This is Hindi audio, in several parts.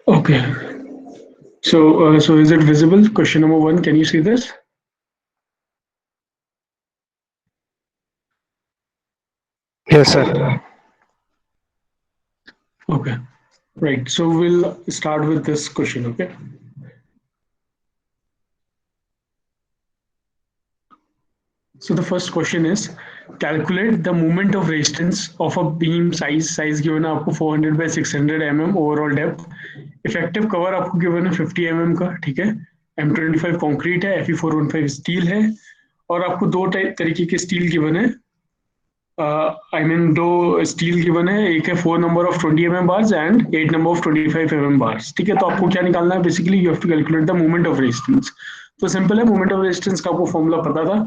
Okay. So is it visible? Question number 1. Can you see this? Yes, sir. Okay. Right. So we'll start with this question. Okay. So the first question is, calculate the moment of resistance of a beam size given है आपको 400 by 600 mm overall depth. Effective cover आपको given है 50 mm का, ठीक है. M25 कंक्रीट है, Fe415 स्टील है, और आपको दो तरीके के स्टील गिवन है. I mean दो स्टील गिवन है, एक है 4 number of 20 mm bars and 8 number of 25 mm bars. ठीक है, तो आपको क्या निकालना है? Basically you have to calculate the moment of resistance. तो सिंपल है, मोमेंट ऑफ रेजिस्टेंस का आपको फॉर्मूला पता था.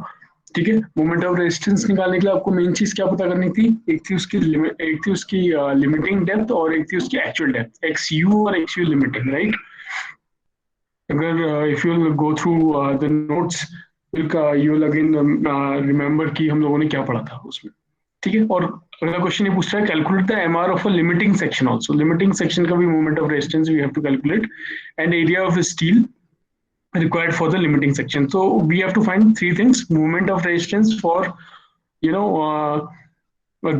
ठीक है, मोमेंट ऑफ रेजिस्टेंस निकालने के लिए आपको मेन चीज क्या पता करनी थी? एक थी उसकी लिमिटिंग डेप्थ और एक थी उसकी एक्चुअल डेप्थ, एक्स यू और एक्स यू लिमिटिंग, राइट. अगर if you go through the notes you will again remember कि हम लोगों ने क्या पढ़ा था उसमें. ठीक है, और अगला क्वेश्चन ये पूछ रहा है, calculate the MR of a limiting section also. Limiting section का भी moment of resistance we have to calculate, and area of steel required for the limiting section. So we have to find three things: moment of resistance for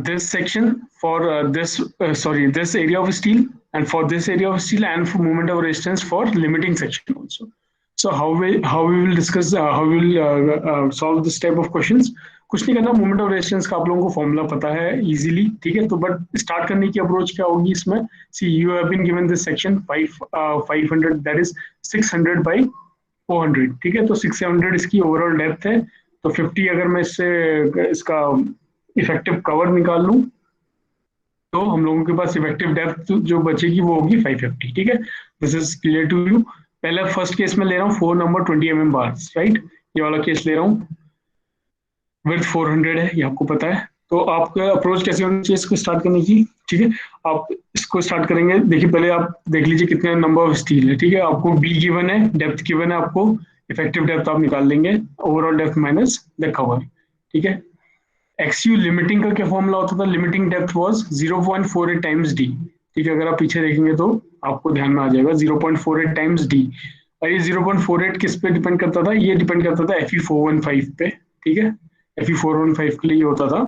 this section, for this area of steel, and for this area of steel, and for moment of resistance for limiting section also. So how we will discuss, how we will solve this type of questions. कुछ नहीं करना, मोमेंट ऑफ रेजिस्टेंस का आप लोगों को फॉर्मूला पता है इजीली. ठीक है, तो बट स्टार्ट करने की अप्रोच क्या होगी इसमें? See you have been given this section 500, that is 600 by 400. ठीक है, तो 600 इसकी ओवरऑल डेप्थ है. तो 50 अगर मैं इसका इफेक्टिव कवर निकाल लूं तो हम लोगों के पास इफेक्टिव डेप्थ जो बचेगी वो होगी 550. ठीक है, this is clear to you. पहले फर्स्ट केस में ले रहा हूँ 4 number 20 mm बार्स, राइट. ये वाला केस ले रहा हूँ, विड्थ 400 है, ये आपको पता है. तो आपका अप्रोच कैसे होनी चाहिए इसको स्टार्ट करने की? ठीक है, आप इसको स्टार्ट करेंगे. देखिए पहले आप देख लीजिए कितने नंबर ऑफ स्टील है. ठीक है, आपको बी गिवन है, डेप्थ गिवन है, आपको इफेक्टिव डेप्थ आप निकाल लेंगे, overall depth minus the cover. ठीक है, एक्सयू लिमिटिंग का क्या फॉर्मूला होता था? Limiting depth was 0.48 times D. ठीक है, अगर आप पीछे देखेंगे तो आपको ध्यान में आ जाएगा 0.48 टाइम्स डी. और ये 0.48 किस पे डिपेंड करता था? ये डिपेंड करता था Fe415 पे. ठीक है, Fe415 के लिए ये होता था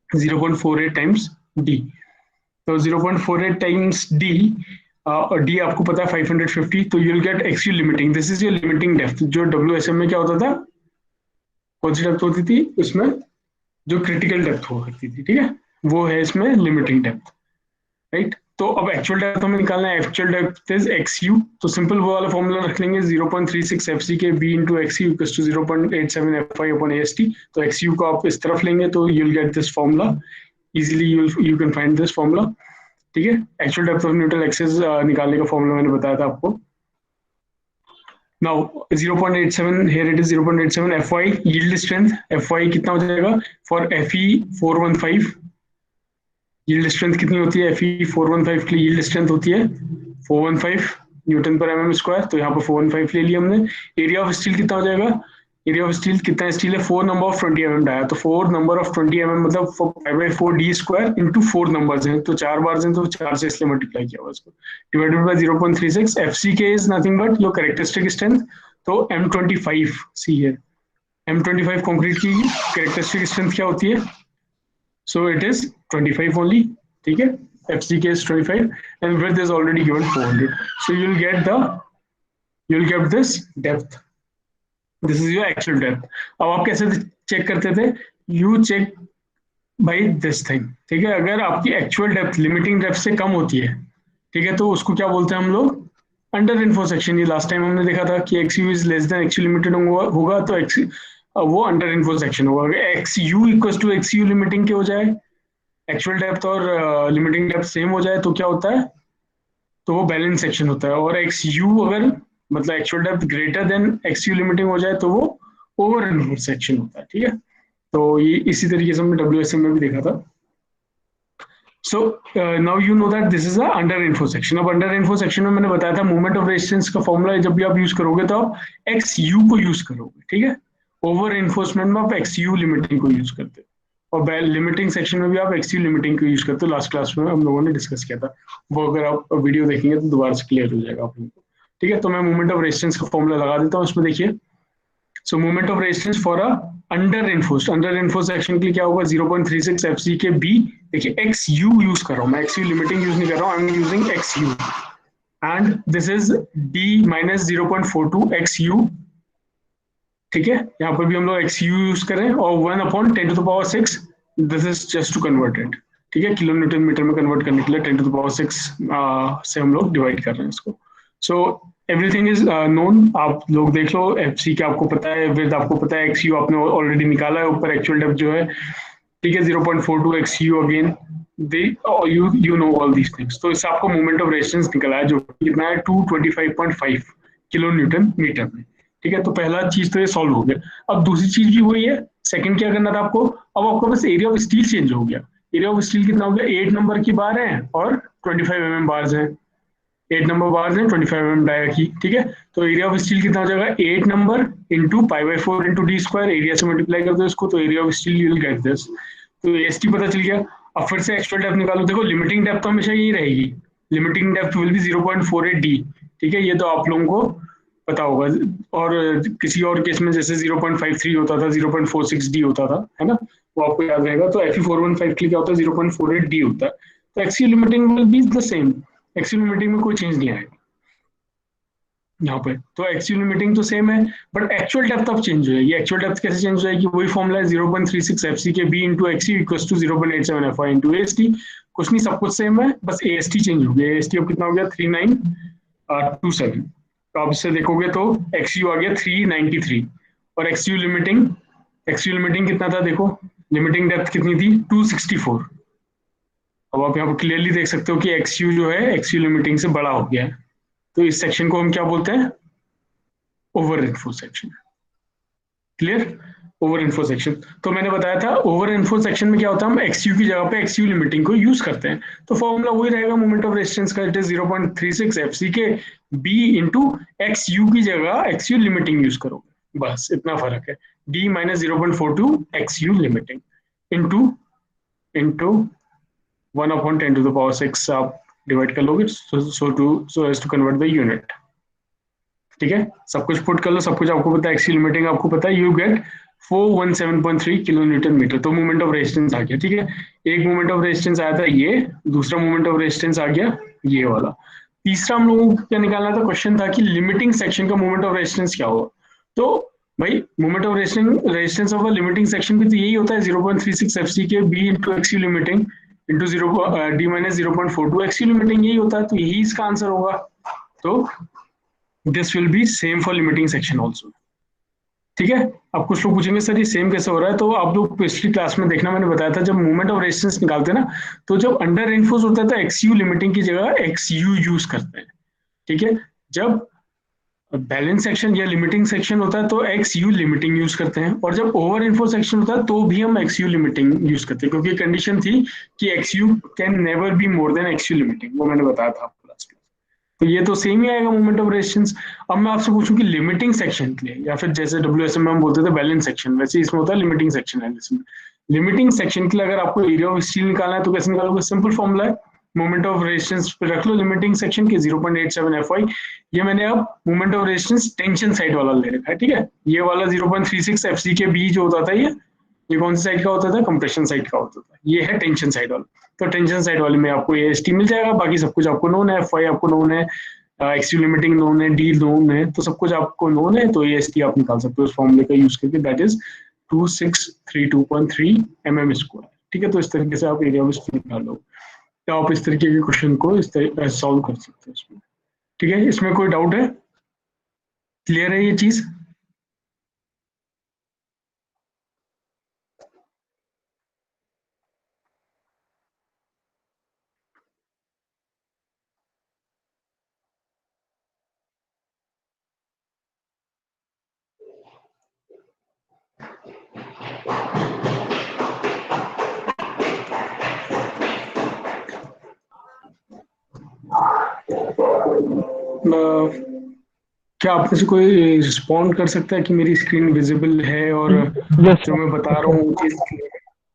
0.48 टाइम्स डी. तो 0.48 टाइम्स डी, और डी आपको पता है 550. तो you will gate एक्सयू limiting. This is your limiting depth. जो डब्ल्यूएसएम में क्या होता था, कौन सी डेप्थ होती थी उसमें? जो क्रिटिकल डेप्थ हुआ करती थी. ठीक है, वो है इसमें लिमिटिंग डेप्थ, राइट. तो अब एक्चुअल डेप्थ हमें निकालना है. Actual depth is X U. तो सिंपल वो वाला फॉर्मूला रख लेंगे, 0.36 F C K B into X U equals to 0.87 F I upon A S T. तो एक्स यू को आप इस तरफ लेंगे तो you will get this formula easily. You can find this formula. ठीक है, actual depth of neutral axis निकालने का फॉर्मूला मैंने बताया था आपको. Now 0.87, here it is 0.87 Fy yield strength. Fy कितना हो जाएगा फॉर Fe415? yield strength कितनी होती है Fe415 के लिए? yield strength होती है 415 न्यूटन पर mm स्क्वायर. तो यहाँ पर 415 ले लिया हमने. एरिया ऑफ स्टील कितना हो जाएगा? एरिया ऑफ स्टील कितना स्टील है? 4 number of 20 mm डाया. तो 4 number of 20 mm मतलब 5/4 d स्क्वायर इंटू 4 नंबर्स हैं, तो 4 बार हैं, तो 4 से इसलिए मल्टीप्लाई किया हुआ इसको, divided by 0.36. FCK is nothing but your characteristic strength. तो M25 सी है, M25 कंक्रीट की कैरेक्टरिस्टिक स्ट्रेंथ क्या होती है? सो इट इज 25 ओनली. ठीक है, FCK is 25 and width is already given 400. So you will get this depth. This is your actual depth. अब आप कैसे चेक करते थे? You check by this thing. ठीक है, अगर आपकी एक्चुअल डेप्थ लिमिटिंग डेप्थ से कम होती है, ठीक है, तो उसको क्या बोलते हैं हम लोग? Under info section. ये लास्ट टाइम हमने देखा था कि X U is less than X U limited होगा तो एक्स वो अंडर इन्फो सेक्शन होगा. अगर X U equal to X U limiting के हो जाए, एक्चुअल डेप्थ और लिमिटिंग डेप्थ सेम हो जाए, तो क्या होता है? तो वो बैलेंस सेक्शन होता है. और एक्स यू अगर मतलब actual depth greater than X U limiting हो जाए तो वो ओवर इन्फो सेक्शन होता है. ठीक है, तो ये इसी तरीके से हमने डब्ल्यूएसएम में भी देखा था. So now you know that this is a under info section. अब अंडर इन्फो सेक्शन में मैंने बताया था मूवमेंट ऑफ रेजिस्टेंस का फॉर्मूला जब भी आप यूज करोगे तो आप एक्स यू को यूज करोगे. ठीक है, ओवर इन्फोर्समेंट में आप एक्स यू लिमिटिंग को यूज करते हो. और लिमिटिंग सेक्शन में भी आप एक्सयू लिमिटिंग को यूज करते हो। लास्ट क्लास में हम लोगों ने डिस्कस किया था, वो अगर आप वीडियो देखेंगे तो दोबारा से क्लियर हो जाएगा आप लोगों को। ठीक है, तो मैं मोमेंट ऑफ रेजिस्टेंस का फॉर्मूला लगा देता हूँ उसमें। देखिए, सो moment of resistance for a under enforced section के लिए क्या होगा, 0.36 एफसी के बी। देखिए एक्स यू यूज कर रहा हूँ मैं, एक्स यू लिमिटिंग यूज नहीं कर रहा हूँ, I am using x you, and this is D minus 0.42 x you. ठीक है, यहाँ पर भी हम लोग एक्स यू यूज करें, और 1/10⁶, this is just to convert it. ठीक है, किलो न्यूटन मीटर में कन्वर्ट करने के लिए 10⁶ से हम लोग डिवाइड कर रहे हैं इसको। सो एवरीथिंग इज नोन, आप लोग देख लो, एफ सी का आपको पता है, विद आपको पता है, एक्स यू आपने ऑलरेडी निकाला है, ऊपर एक्चुअल डेप्थ जो है, ठीक है, 0.42 x you again, they you know all these things. तो इससे आपको मोमेंट ऑफ रेजिस्टेंस निकला है जो कितना है, 225.5 किलो न्यूटन मीटर में। ठीक है, तो पहला चीज तो ये सॉल्व हो गया। अब दूसरी चीज भी वही है, सेकंड क्या करना था आपको, अब आपको बस एरिया ऑफ स्टील चेंज हो गया। एरिया ऑफ स्टील कितना हो गया, 8 नंबर की बार है और 25 mm बार्स है, 8 नंबर बार्स है, 25 mm डाया की। ठीक है, तो एरिया ऑफ स्टील कितना हो जाएगा, 8 number into π/4 into D square, area से मल्टीप्लाई कर दो इसको, तो area of steel you will get this. तो एस टी पता चल गया। अब फिर से एक्चुअल डेप्थ निकालो। देखो लिमिटिंग डेप्थ तो हमेशा यही रहेगी, limiting depth will be 0.48 D. ठीक है, ये तो आप लोगों को पता होगा, और किसी और केस में जैसे 0.53 होता था, 0.46 डी होता था, है ना, वो आपको याद रहेगा। तो Fe415 के लिए क्या होता है, 0.48 डी होता है। तो x u limiting will be the same, x u limiting में कोई चेंज नहीं आएगा यहाँ पे। तो एक्चुअल लिमिटिंग तो सेम है, बट एक्चुअल डेप्थ अब चेंज हो जाएगी। एक्चुअल डेप्थ कैसे चेंज हो जाएगी, वही फॉर्मूला है, 0.36 FC K B into XU equals to 0.87 FI into AST. कुछ नहीं, सब कुछ सेम है, बस एएसटी चेंज हो गया। एएसटी अब कितना हो गया, 3927। तो आप इससे देखोगे तो एक्सयू आ गया 393, और एक्सयू लिमिटिंग कितना था, देखो लिमिटिंग डेप्थ कितनी थी, 264। अब आप यहाँ पर क्लियरली देख सकते हो कि एक्सयू जो है एक्सयू लिमिटिंग से बड़ा हो गया है। तो इस सेक्शन को हम क्या बोलते हैं, over info section. Clear, over info section. तो मैंने बताया था ओवर इन्फो सेक्शन में क्या होता है, हम एक्सयू की जगह पे एक्सयू लिमिटिंग को यूज करते हैं। तो फॉर्मूला वही रहेगा मोमेंट ऑफ रेजिस्टेंस का, it is 0.36 FC K B into एक्सयू की जगह एक्सयू लिमिटिंग यूज करोगे, बस इतना फर्क है। D minus 0.42 XU limiting into into 1/10⁶ आप डिवाइड कर लोगे, so as to convert the unit. ठीक है, सब कुछ पुट कर लो, सब कुछ आपको पता है, एक्सयू लिमिटिंग आपको पता है, you get 417.3 kilo newton metre. तो मोमेंट ऑफ रेजिस्टेंस आ गया। ठीक है, एक मोमेंट ऑफ रेजिस्टेंस आया था ये, दूसरा मोमेंट ऑफ रेजिस्टेंस आ गया ये वाला। तीसरा हम लोगों को क्या निकालना था, क्वेश्चन था कि लिमिटिंग सेक्शन का मोमेंट ऑफ रेजिस्टेंस क्या होगा। तो भाई moment of resistance of limiting section भी तो यही होता है, 0.36 FC K B into एक्सयू limiting into 0 D minus 0.42 XU limiting, यही होता है। तो यही इसका आंसर होगा। तो this will be same for limiting section also. ठीक है, अब कुछ लोग पूछेंगे सर ये सेम कैसे हो रहा है, तो आप लोग पिछली क्लास में देखना, मैंने बताया था जब मोमेंट ऑफ रेजिस्टेंस निकालते हैं ना, तो जब अंडर रेनफोर्स होता है तो एक्सयू लिमिटिंग की जगह एक्सयू यूज करते हैं। ठीक है, जब बैलेंस सेक्शन या लिमिटिंग सेक्शन होता है तो एक्सयू लिमिटिंग यूज करते हैं, और जब ओवर इन्फोर्स सेक्शन होता है तो भी हम एक्सयू लिमिटिंग यूज करते हैं, क्योंकि कंडीशन थी कि x u can never be more than x u limiting, वो मैंने बताया था आपको लास्ट। तो ये तो सेम ही आएगा मोमेंट ऑफ रेजिस्टेंस। अब मैं आपसे पूछूं कि लिमिटिंग सेक्शन के लिए, या फिर जैसे डब्ल्यूएसएम में हम बोलते थे बैलेंस सेक्शन, वैसे इसमें होता है लिमिटिंग सेक्शन है। इसमें लिमिटिंग सेक्शन के लिए अगर आपको एरिया ऑफ स्टील निकालना है तो कैसे निकालोगे, सिंपल फॉर्मूला है, मोमेंट ऑफ रेजिस्टेंस पे रख लो लिमिटिंग सेक्शन के 0.87 एफआई। ये मैंने अब moment of resistance tension side वाला ले रखा है। ठीक है, ये वाला 0.36 एफसी के बी जो होता था, ये कौन सी साइड का होता था, कंप्रेशन साइड का होता था, ये है टेंशन साइड वाला। तो टेंशन साइड वाले में आपको ये एसटी मिल जाएगा, बाकी सब कुछ आपको नोन है, एफआई आपको नोन है, एक्सयू लिमिटिंग नोन है, डी नोन है, तो सब कुछ आपको नोन है। तो ये एसटी आप निकाल सकते हो उस फॉर्मूले का यूज करके, दैट इज 2632.3 mm²। ठीक है, तो इस तरीके से आप एरिया ऑफ स्टील निकाल लो, तो आप इस तरीके के क्वेश्चन को इस तरह सॉल्व कर सकते हैं इसमें। ठीक है, इसमें कोई डाउट है, क्लियर है ये चीज? क्या आप में से कोई रिस्पॉन्ड कर सकता है कि मेरी स्क्रीन विजिबल है और Yes, जो मैं बता रहा हूँ चीज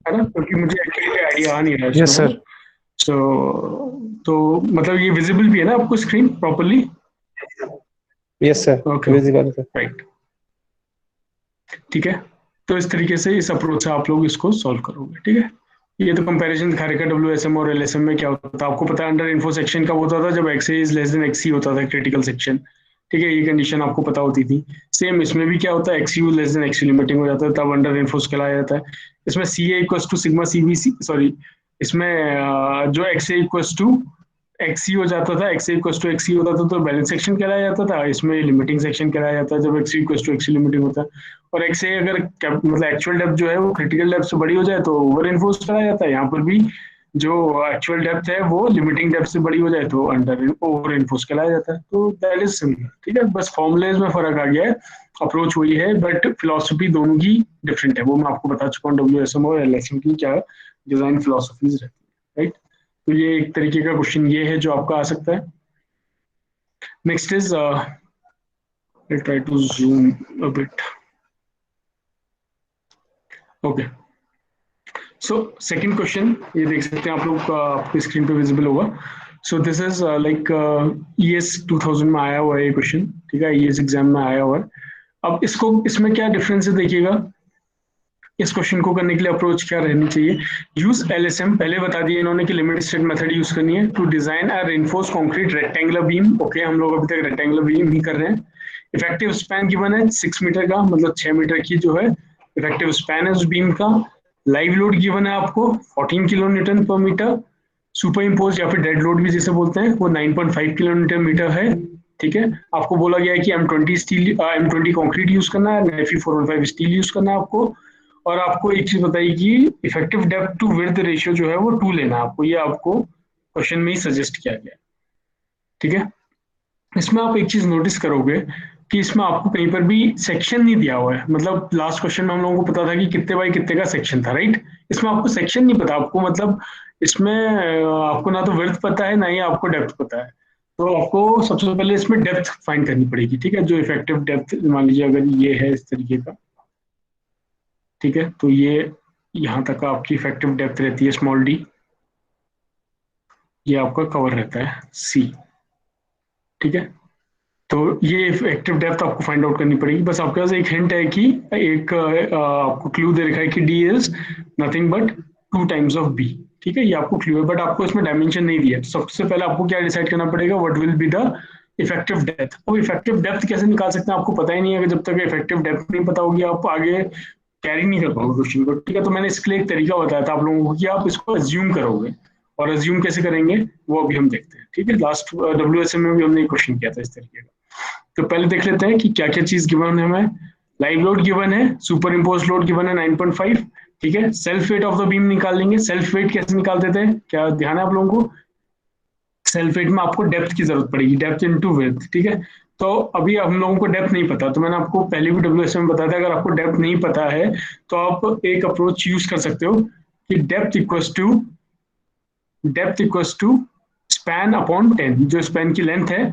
है ना, क्योंकि मुझे एक्चुअली आइडिया आ नहीं रहा यस इसमें। सर। सो तो मतलब ये विजिबल भी है ना आपको screen properly? Yes sir, okay okay, visible sir. Right, ठीक है। तो इस तरीके से, इस अप्रोच से आप लोग इसको सॉल्व करोगे, ठीक है। ये तो कंपैरिजन दिखा रखा WSM और LSM में क्या होता था। आपको पता है अंडर इन्फो सेक्शन कब होता था? जब XA is less then XC होता था, क्रिटिकल सेक्शन, ठीक है। ये कंडीशन आपको पता होती थी। सेम इसमें भी क्या होता है, XU less than XU limiting हो जाता है, तब अंडर इन्फोर्स कहलाया जाता है। इसमें CA equals to sigma CBC, sorry, इसमें जो XA इक्वल्स टू XC हो जाता था, XA इक्वल्स टू XC होता था तो बैलेंस सेक्शन कहलाया जाता था। इसमें लिमिटिंग सेक्शन कहलाया जाता है जब XC equals to XC limiting होता है। और XA अगर मतलब एक्चुअल डेप्थ जो है वो क्रिटिकल डेप्थ से बड़ी हो जाए तो ओवर इन्फोर्स कराया जाता है। यहाँ पर भी जो एक्चुअल डेप्थ है वो लिमिटिंग डेप्थ से बड़ी हो जाए तो अंडर ओवर इन्फोर्स कराया जाता है। तो दैट इज सिमिलर, ठीक है। बस फॉर्मुलेज में फर्क आ गया है, अप्रोच वही है, बट फिलोसफी दोनों की डिफरेंट है। वो मैं आपको बता चुका हूँ WSM और LSM की क्या डिजाइन फिलोसफीज रहती है, राइट। तो ये एक तरीके का क्वेश्चन ये है जो आपका आ सकता है। Next is I try to zoom a bit, okay. So second question ये देख सकते हैं आप लोग, आपकी स्क्रीन पे विजिबल होगा। So this is like ES 2000 में आया हुआ है ये क्वेश्चन, ठीक है, ES एग्जाम में आया हुआ है। अब इसको, इसमें क्या डिफरेंस है देखिएगा। इस क्वेश्चन को करने के लिए अप्रोच क्या रहनी चाहिए? यूज LSM, पहले बता दिया इन्होंने कि लिमिट स्टेट मेथड यूज करनी है to design a reinforce concrete rectangular beam. Okay, हम लोग अभी तक रेक्टेंगुलर बीम ही कर रहे हैं। इफेक्टिव स्पैन गिवन है 6 मीटर का, मतलब 6 मीटर की जो है इफेक्टिव स्पैन है उस बीम का। लाइव लोड गिवन है आपको 14 किलो न्यूटन पर मीटर। सुपर इम्पोज या फिर डेड लोड भी जिसे बोलते हैं वो 9.5 किलो न्यूटन मीटर है, ठीक है। आपको बोला गया है कि M20 steel, M20 concrete use करना है, Fe 415 स्टील यूज करना है आपको। और आपको एक चीज बताइए कि effective depth to width ratio जो है वो 2 लेना है आपको, ये आपको क्वेश्चन में ही सजेस्ट किया गया है, ठीक है। इसमें आप एक चीज नोटिस करोगे कि इसमें आपको कहीं पर भी सेक्शन नहीं दिया हुआ है। मतलब लास्ट क्वेश्चन में हम लोगों को पता था कि कितने बाई कितने का सेक्शन था, राइट। इसमें आपको सेक्शन नहीं पता आपको, मतलब इसमें आपको ना तो विड्थ पता है ना ही आपको डेप्थ पता है। तो आपको सबसे पहले इसमें डेप्थ फाइंड करनी पड़ेगी, ठीक है। जो इफेक्टिव डेप्थ मान लीजिए अगर ये है इस तरीके का, ठीक है, तो ये यहाँ तक आपकी इफेक्टिव डेप्थ रहती है d, ये आपका कवर रहता है C, ठीक है। तो ये इफेक्टिव डेप्थ आपको फाइंड आउट करनी पड़ेगी। बस आपके पास एक हिंट है कि एक आपको क्लू दे रखा है कि D is nothing but 2 times of B, ठीक है। ये आपको क्लू है, बट आपको इसमें डायमेंशन नहीं दिया। तो सबसे पहले आपको क्या डिसाइड करना पड़ेगा, what will be the effective depth. अब इफेक्टिव डेप्थ कैसे निकाल सकते हैं आपको पता ही नहीं है। अगर जब तक इफेक्टिव डेप्थ नहीं पता होगी आप आगे कैरी नहीं कर पाओगे क्वेश्चन को, ठीक है। तो मैंने इसके लिए एक तरीका बताया था आप लोगों को कि आप इसको अज्यूम करोगे, और अज्यूम कैसे करेंगे वो अभी हम देखते हैं, ठीक है। लास्ट WSM में भी हमने एक क्वेश्चन किया था इस तरीके का। तो पहले देख लेते हैं कि क्या क्या चीज गिवन है हमें। लाइव लोड गिवन है, सुपर इम्पोज लोड गिवन है 9.5, ठीक है। Self weight of the beam निकाल लेंगे। सेल्फ वेट कैसे निकालते थे, क्या ध्यान है आप लोगों को? सेल्फ वेट में आपको डेप्थ की जरूरत पड़ेगी, डेप्थ इनटू विड्थ, ठीक है। तो अभी हम लोगों को डेप्थ नहीं पता, तो मैंने आपको पहले भी WSM में बताया था अगर आपको डेप्थ नहीं पता है तो आप एक अप्रोच यूज कर सकते हो कि depth equals to span upon 10, जो स्पैन की लेंथ है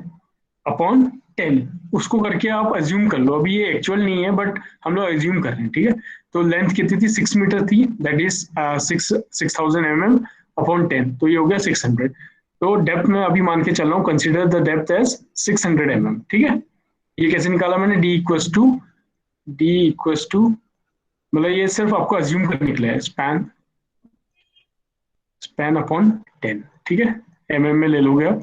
अपॉन 10, उसको करके आप अज्यूम कर लो। अभी ये एक्चुअल नहीं है बट हम लोग अज्यूम कर रहे हैं, ठीक है। तो लेंथ कितनी थी, 6 मीटर थी, दैट इज 6000 mm अपॉन 10, तो ये हो गया 600। तो डेप्थ में अभी मान के चल रहा हूँ, consider the depth as 600 mm, ठीक है। ये कैसे निकाला मैंने, डी इक्वल्स टू मतलब ये सिर्फ आपको अज्यूम करने के लिए है, स्पैन स्पैन अपॉन 10, ठीक है। में ले लोगे आप,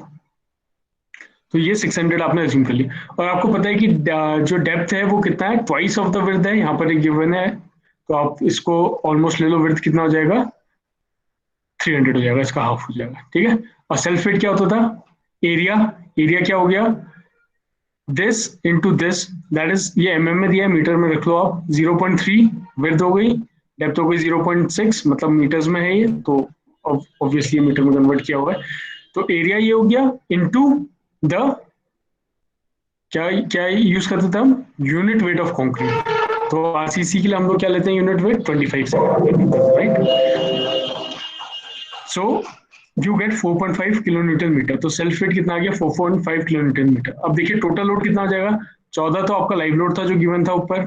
तो ये 600 आपने अज्यूम कर लिया। और आपको पता है कि जो डेप्थ है वो कितना है, ट्वाइस ऑफ द विड्थ है, यहाँ पर एक गिवन है। तो आप इसको ऑलमोस्ट ले लो, विड्थ कितना हो जाएगा, 300 हो जाएगा, इसका हाफ हो जाएगा, ठीक है। और सेल्फ वेट क्या होता था, एरिया, एरिया क्या हो गया, this into this, that is, ये में दिया है, मीटर में रख लो आप, 0.3 विड्थ हो गई, डेप्थ हो गई 0.6, मतलब मीटर्स में है ये, तो ऑब्वियसली मीटर में कन्वर्ट किया हुआ है। तो एरिया ये हो गया इंटू द, क्या क्या यूज करते थे हम, यूनिट वेट ऑफ कंक्रीट। तो RCC के लिए हम लोग क्या लेते हैं, यूनिट वेट 25 से, right. So you get 4.5 kilo newton metre. तो सेल्फ वेट कितना आ गया, 4.5 किलो न्यूटन मीटर। अब देखिए टोटल लोड कितना आ जाएगा, 14 तो आपका लाइव लोड था जो गिवन था ऊपर,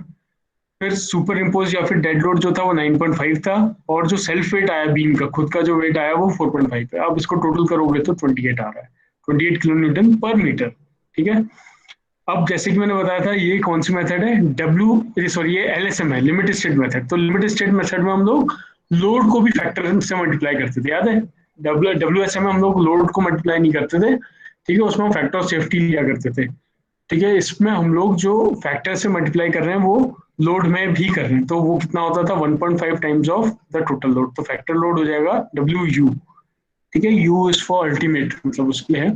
फिर सुपर इम्पोज या फिर डेड लोड जो था वो 9.5 था, और जो सेल्फ वेट आया बीम का खुद का जो वेट आया वो 4.5 है। अब इसको टोटल करोगे तो 28 आ रहा है, 28 किलो न्यूटन पर मीटर। ठीक है। अब जैसे कि मैंने बताया था ये कौन सी मेथड है, ये एलएसएम है, लिमिट स्टेट मेथड। तो लिमिट स्टेट मेथड में हम लोग लोड को भी फैक्टर से मल्टीप्लाई करते थे, याद है। डब्ल्यू एस एम में हम लोग लोड को मल्टीप्लाई नहीं करते थे, ठीक है, उसमें हम फैक्टर ऑफ सेफ्टी लिया करते थे। ठीक है, इसमें हम लोग जो फैक्टर से मल्टीप्लाई कर रहे हैं वो लोड में भी कर रहे हैं, तो वो कितना होता था 1.5 times of the total load. तो फैक्टर लोड हो जाएगा डब्ल्यू यू। ठीक है, यू इज फॉर अल्टीमेट, मतलब उसके लिए है।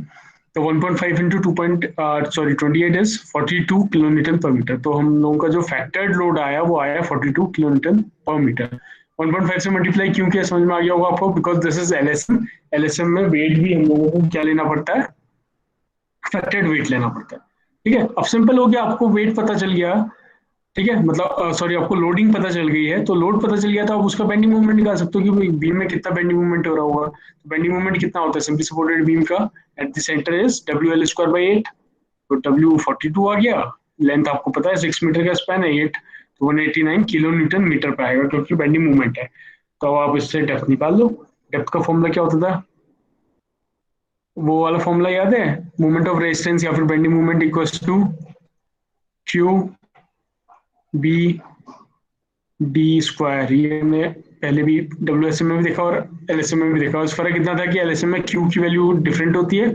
तो 1.5 इंटू 28 इज 42 किलो न्यूटन पर मीटर। तो हम लोगों का जो फैक्टर्ड लोड आया वो आया 42 किलो न्यूटन पर मीटर। 1.5 से मल्टीप्लाई क्यों किया समझ में आ गया होगा आपको, because this is LSM. LSM में वेट भी हम लोगों को क्या लेना पड़ता है, फैक्टर्ड वेट लेना पड़ता है। ठीक है, अब सिंपल हो गया, आपको वेट पता चल गया। ठीक है, मतलब सॉरी, आपको लोडिंग पता चल गई है, तो लोड पता चल गया तो आप उसका बेंडिंग मूवमेंट निकाल सकते हो कि बीम में कितना बेंडिंग मूवमेंट हो रहा होगा। तो बेंडिंग मूवमेंट कितना होता है सिंपली सपोर्टेड बीम का, at the centre is W L square by 8। तो डब्ल्यू 42 आ गया, लेंथ आपको पता है 6 मीटर का स्पैन है 8, तो 189 किलो न्यूटन मीटर पे आएगा क्योंकि बेंडिंग मूवमेंट है। तो आप इससे डेप्थ निकाल लो। डेप्थ का फॉर्मूला क्या होता था, वो वाला फॉर्मूला याद है, मोमेंट ऑफ रेजिस्टेंस या फिर bending movement equals to Q B D square. ये हमने पहले भी डब्ल्यू में भी देखा और एलएसएम में भी देखा। उस फर्क इतना था कि एलएसएम में क्यू की वैल्यू डिफरेंट होती है,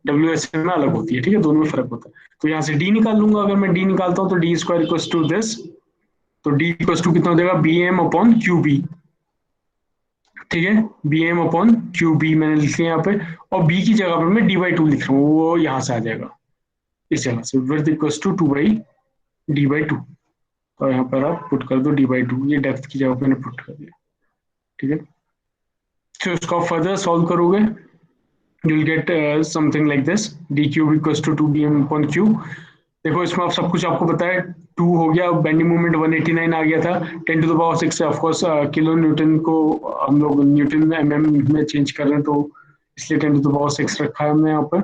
डब्ल्यू में अलग होती है। ठीक है, दोनों में फर्क होता है। तो यहाँ से डी निकाल लूंगा, अगर मैं डी निकालता हूँ तो D square equals to this. तो डी इक्वल्स टू कितना हो जाएगा, B M upon Q B. ठीक है, B M upon Q B मैंने लिख लिया यहाँ पे, और बी की जगह पर मैं डी बाई टू लिख रहा हूँ, वो यहाँ से आ जाएगा इस जगह से, width equals to 2 by D by two. और यहाँ पर आप पुट कर दो डी बाई टू, ये डेप्थ की जगह मैंने पुट कर दिया। ठीक है, तो इसको फर्दर सॉल्व करोगे you will get something like this, D cube equals to 2 bm upon Q. देखो इसमें आप सब कुछ आपको पता है, 2 हो गया, बेंडिंग मोमेंट 189 आ गया था, 10 टू द पावर 6 से ऑफकोर्स किलो न्यूटन को हम लोग न्यूटन में एमएम में चेंज कर रहे हैं, तो इसलिए 10 टू द पावर 6 रखा है हमने यहाँ पर।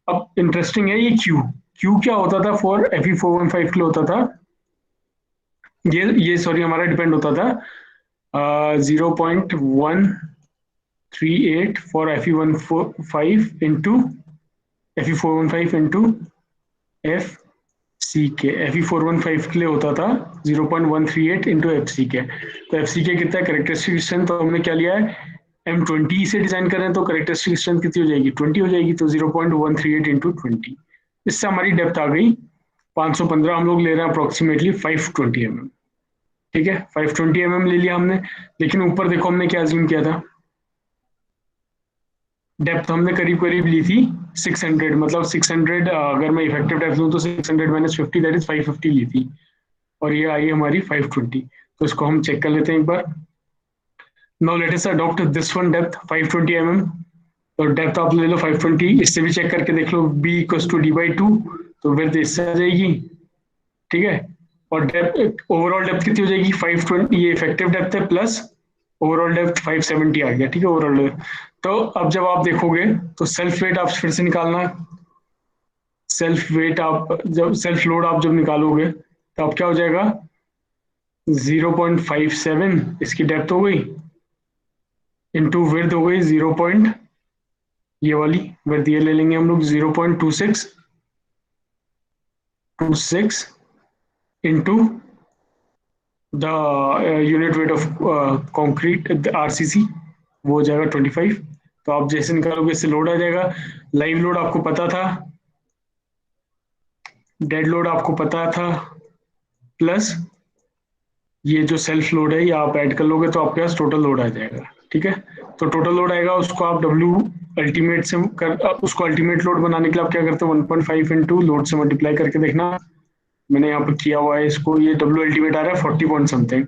अब इंटरेस्टिंग है ये क्यू, क्यू क्या होता था फॉर एफ 415 के लिए होता था, ये सॉरी हमारा डिपेंड होता था 0.138 for Fe15 into Fe415 into F C K. Fe415 के लिए होता था 0.138 इंटू एफ सी के। तो एफ सी के कितना है करेक्टरिस्टिक स्ट्रेंथ, तो हमने क्या लिया है M20 से डिजाइन कर रहे हैं, तो करेक्टरिस्टिक स्ट्रेंथ कितनी हो जाएगी 20 हो जाएगी, तो 0.138 इंटू 20। इससे हमारी डेप्थ आ गई 515, हम लोग ले रहे हैं अप्रोक्सीमेटली 520 mm। ठीक है, 520 mm ले लिया हमने, लेकिन ऊपर देखो हमने क्या अज्यूम किया था, डेप्थ हमने करीब करीब ली थी 600, मतलब 600 अगर मैं इफेक्टिव डेप्थ लूँ तो 600 माइनस 50 दैट इज 550 ली थी, और ये आई हमारी 520। तो इसको हम चेक कर लेते हैं एक बार। Now let us adopt this one depth 520 mm। तो डेप्थ आप ले लो 520, इससे भी चेक करके देख लो, b equals to D by two, तो विड्थ इससे आ जाएगी। ठीक है, और डेप्थ ओवरऑल डेप्थ कितनी हो जाएगी 520, ये इफेक्टिव डेप्थ है प्लस ओवरऑल डेप्थ 570 आ गया। ठीक है, ओवरऑल डेप्थ। तो अब जब आप देखोगे तो सेल्फ वेट आप फिर से निकालना, सेल्फ वेट आप जब सेल्फ लोड आप जब निकालोगे तो आप क्या हो जाएगा 0.57, इसकी डेप्थ हो गई इंटू विड्थ हो गई 0. ये वाली विड्थ ये ले लेंगे हम लोग 0.26 into the unit weight of concrete RCC, वो हो जाएगा 25। तो आप जैसे निकालोगे इससे लोड आ जाएगा। लाइव लोड आपको पता था, डेड लोड आपको पता था, प्लस ये जो सेल्फ लोड है ये आप ऐड कर लोगे तो आपके पास टोटल लोड आ जाएगा। ठीक है, तो टोटल लोड आएगा, उसको आप W अल्टीमेट से उसको अल्टीमेट लोड बनाने के लिए आप क्या करते हो 1.5 इंटू लोड से मल्टीप्लाई करके देखना, मैंने यहाँ पे किया हुआ है इसको, ये W अल्टीमेट आ रहा है 40 पॉइंट समथिंग,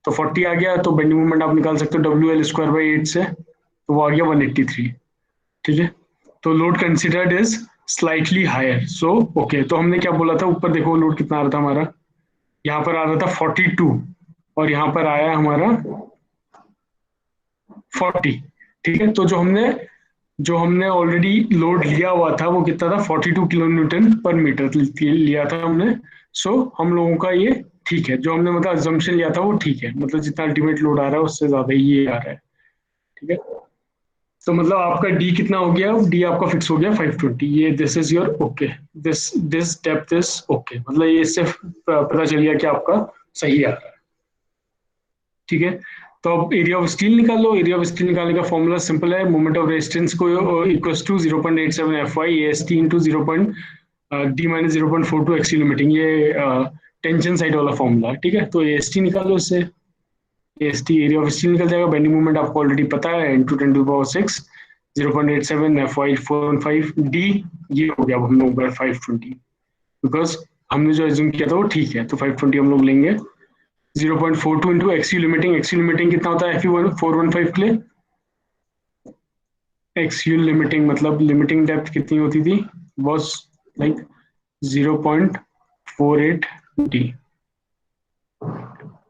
तो 40 आ गया, तो बेंडिंग मोमेंट आप निकाल सकते हो WL स्क्वायर बाई 8 से, तो वो आ गया 183। ठीक है, तो load considered is slightly higher, so okay. तो हमने क्या बोला था, ऊपर देखो लोड कितना आ रहा था हमारा, यहाँ पर आ रहा था 42 और यहाँ पर आया हमारा 40। ठीक है, तो जो हमने ऑलरेडी लोड लिया हुआ था वो कितना था 42 किलो न्यूटन पर मीटर लिया था हमने। सो हम लोगों का ये ठीक है, जो हमने मतलब अजम्पशन लिया था वो ठीक है, मतलब जितना अल्टीमेट लोड आ रहा है उससे ज्यादा ही ये आ रहा है। ठीक है, तो मतलब आपका डी कितना हो गया, डी आपका फिक्स हो गया 520, ये this is your okay, this depth is okay, मतलब ये इससे पता चल गया कि आपका सही आ रहा है। ठीक है, तो अब एरिया ऑफ स्टील निकाल लो। एरिया ऑफ स्टील निकालने का फॉर्मूला सिंपल है, मोमेंट ऑफ रेजिस्टेंस को equals to 0.87 F Y A S T into 0. D minus 0.42 XC limiting, ये टेंशन साइड वाला फॉर्मूला। ठीक है, तो ए एस टी निकालो इससे, A S T area of steel निकल जाएगा, बेंडिंग मोमेंट आपको ऑलरेडी पता है, इंटू 10⁶ 0.87 एफ वाई 415 डी, ये हो गया अब हम लोग 520, बिकॉज हमने जो एज्यूम किया था वो ठीक है, तो 520 हम लोग लेंगे। 0.42 इंटू एक्सयू लिमिटिंग, एक्सयू लिमिटिंग कितना होता है एफ 415 के लिए, एक्सयू लिमिटिंग मतलब लिमिटिंग डेप्थ कितनी होती थी, वॉज लाइक 0.48 डी।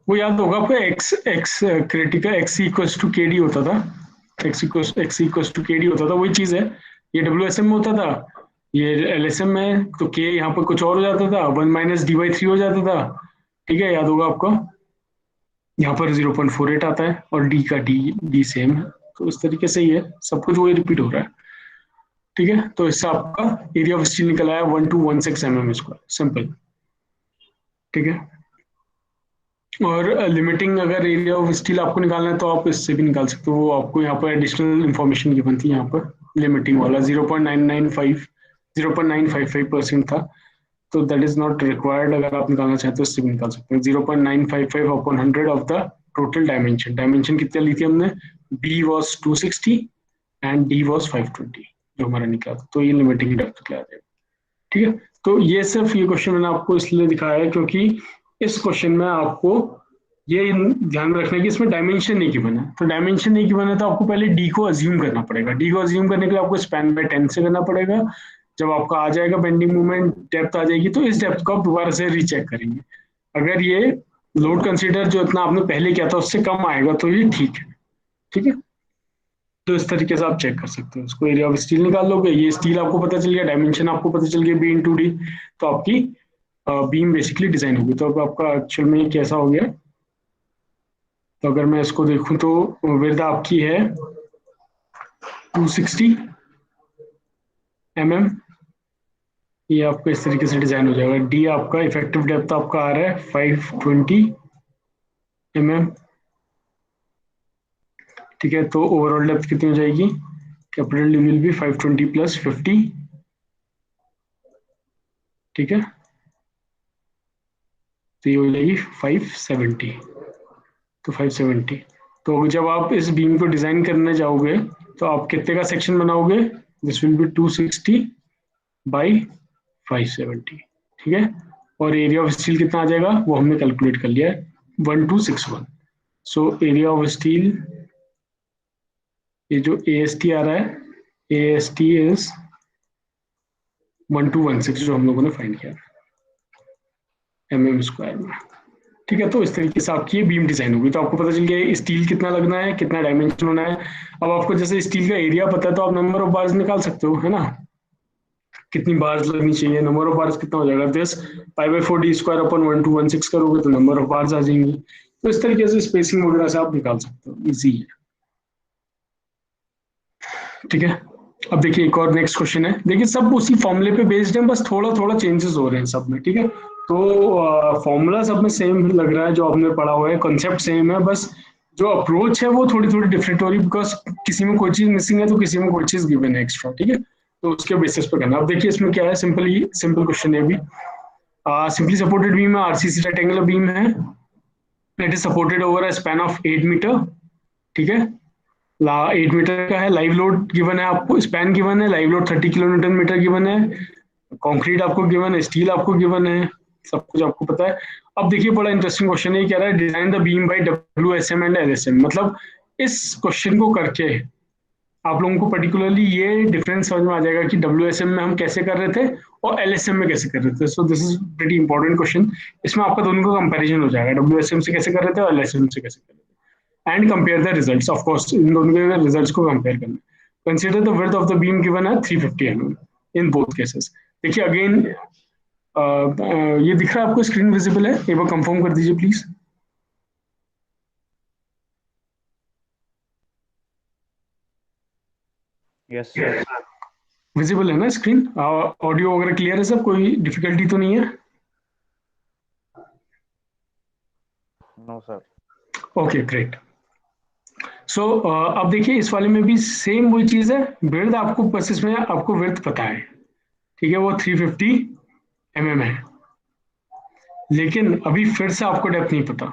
वो याद होगा आपको, X X critical X equals to K D होता था, X equals to K D होता था, वही चीज है। ये डब्ल्यू एस एम में होता था, ये एल एस एम में, तो के यहाँ पर कुछ और हो जाता था, 1 माइनस डी बाई 3 हो जाता था। ठीक है, याद होगा आपको, यहाँ पर 0.48 आता है और डी का डी सेम है, तो इस तरीके से ही है, सब कुछ वही रिपीट हो रहा है। ठीक है, तो इससे आपका एरिया ऑफ स्टील निकल आया 1216 mm स्क्वायर, सिंपल। ठीक है, और लिमिटिंग अगर एरिया ऑफ स्टील आपको निकालना है तो आप इससे भी निकाल सकते हो, वो आपको यहाँ पर एडिशनल इंफॉर्मेशन गिवन थी, यहाँ पर लिमिटिंग वाला 0.955% था, तो दैट इज नॉट रिक्वायर्ड, अगर आप निकालना चाहते हो उससे भी निकाल सकते हैं। 0.955 upon 100 of the total dimension, dimension कितने ली थी हमने, B was 260 and D was 520, जो हमारा निकला था, तो ये लिमिटिंग डेप्थ निकला जाएगा। ठीक है, तो ये सिर्फ ये क्वेश्चन मैंने आपको इसलिए दिखाया है क्योंकि इस क्वेश्चन में आपको ये ध्यान में रखना है कि इसमें डायमेंशन नहीं गिवन है, तो डायमेंशन नहीं गिवन है तो आपको पहले डी को अज्यूम करना पड़ेगा, डी को अज्यूम करने के लिए आपको स्पैन बाय 10 से करना पड़ेगा। जब आपका आ जाएगा बेंडिंग मोमेंट डेप्थ आ जाएगी, तो इस डेप्थ को आप दोबारा से रीचेक करेंगे, अगर ये लोड कंसीडर जो इतना आपने पहले किया था उससे कम आएगा तो ये ठीक है। ठीक है, तो इस तरीके से आप चेक कर सकते हो, उसको एरिया ऑफ स्टील निकाल लोगे, ये स्टील आपको पता चल गया, डायमेंशन आपको पता चल गया बी इंटू डी, तो आपकी बीम बेसिकली डिजाइन होगी। तो अब आपका एक्चुअल में कैसा हो गया, तो अगर मैं इसको देखूं तो विड्थ आपकी है 260 mm, ये आपका इस तरीके से डिजाइन हो जाएगा। डी आपका इफेक्टिव डेप्थ आपका आ रहा है 520 mm। ठीक है, तो ओवरऑल डेप्थ कितनी हो जाएगी, capital D will be 520 plus 50। ठीक है, तो ये हो जाएगी 570, तो 570। तो जब आप इस बीम को डिजाइन करने जाओगे तो आप कितने का सेक्शन बनाओगे, दिस विल बी 260 बाई 570। ठीक है, और एरिया ऑफ स्टील कितना आ जाएगा वो हमने कैलकुलेट कर लिया है 1261। सो एरिया ऑफ स्टील, ये जो ए एस टी आ रहा है, ए एस टी इज 1216 जो हम लोगों ने फाइंड किया mm स्क्वायर में। ठीक है, तो इस तरीके से आपकी ये बीम डिजाइन होगी, तो आपको पता चल गया स्टील कितना लगना है, कितना डायमेंशन होना है। अब आपको जैसे स्टील का एरिया पता है तो आप नंबर ऑफ बार्स निकाल सकते हो, है ना, कितनी बार्स लगनी चाहिए, नंबर ऑफ बार्स कितना हो जाएगा, दिस π/4 डी स्क्वायर अपॉन 1216 करोगे तो नंबर ऑफ बार्स आ जाएंगी। तो इस तरीके से स्पेसिंग वगैरह से आप निकाल सकते हो, इजी है। ठीक है, अब देखिए एक और नेक्स्ट क्वेश्चन है, देखिए सब उसी फॉर्मूले पे बेस्ड है, बस थोड़ा थोड़ा चेंजेस हो रहे हैं सब में। ठीक है, तो फॉर्मूला सब में सेम लग रहा है जो आपने पढ़ा हुआ है, कॉन्सेप्ट सेम है, बस जो अप्रोच है वो थोड़ी थोड़ी डिफरेंट हो रही है, बिकॉज किसी में कोई चीज मिसिंग है तो किसी में कोई चीज गिवन है एक्स्ट्रा। ठीक है, तो उसके बेसिस पे करना। अब देखिए इसमें क्या है, सिंपल क्वेश्चन है अभी। सिंपली सपोर्टेड बीम है, आरसीसी रेक्टेंगुलर बीम है, it is supported over a span of 8 metre. ठीक है, 8 मीटर का है, लाइव लोड गिवन है आपको, स्पैन गिवन है, live load 30 kilo newton metre given है, कंक्रीट आपको गिवन है, स्टील आपको गिवन है, सब कुछ आपको पता है। अब देखिए बड़ा इंटरेस्टिंग क्वेश्चन है, कह रहा है design the beam by WSM and LSM। मतलब इस क्वेश्चन को करके आप लोगों को पर्टिकुलरली ये डिफरेंस समझ में आ जाएगा कि WSM में हम कैसे कर रहे थे और LSM में कैसे कर रहे थे। So this is pretty important question, इसमें आपका दोनों का कंपैरिजन हो जाएगा, WSM से कैसे कर रहे थे और LSM से कैसे कर रहे थे, and compare the results. Of course in दोनों के रिजल्ट्स को कंपेयर करना। Consider the width of the beam given है 350 mm इन बोथ केसेस। देखिए अगेन ये दिख रहा है आपको, स्क्रीन विजिबल है? एक बार कंफर्म कर दीजिए प्लीज। Yes sir. विजिबल है ना स्क्रीन? ऑडियो वगैरह क्लियर है सब? कोई डिफिकल्टी तो नहीं है? No sir. Okay great. So अब देखिए इस वाले में भी सेम वही चीज है। विड्थ आपको बस इसमें आपको विड्थ पता है, ठीक है, वो 350 mm है, लेकिन अभी फिर से आपको डेप्थ नहीं पता।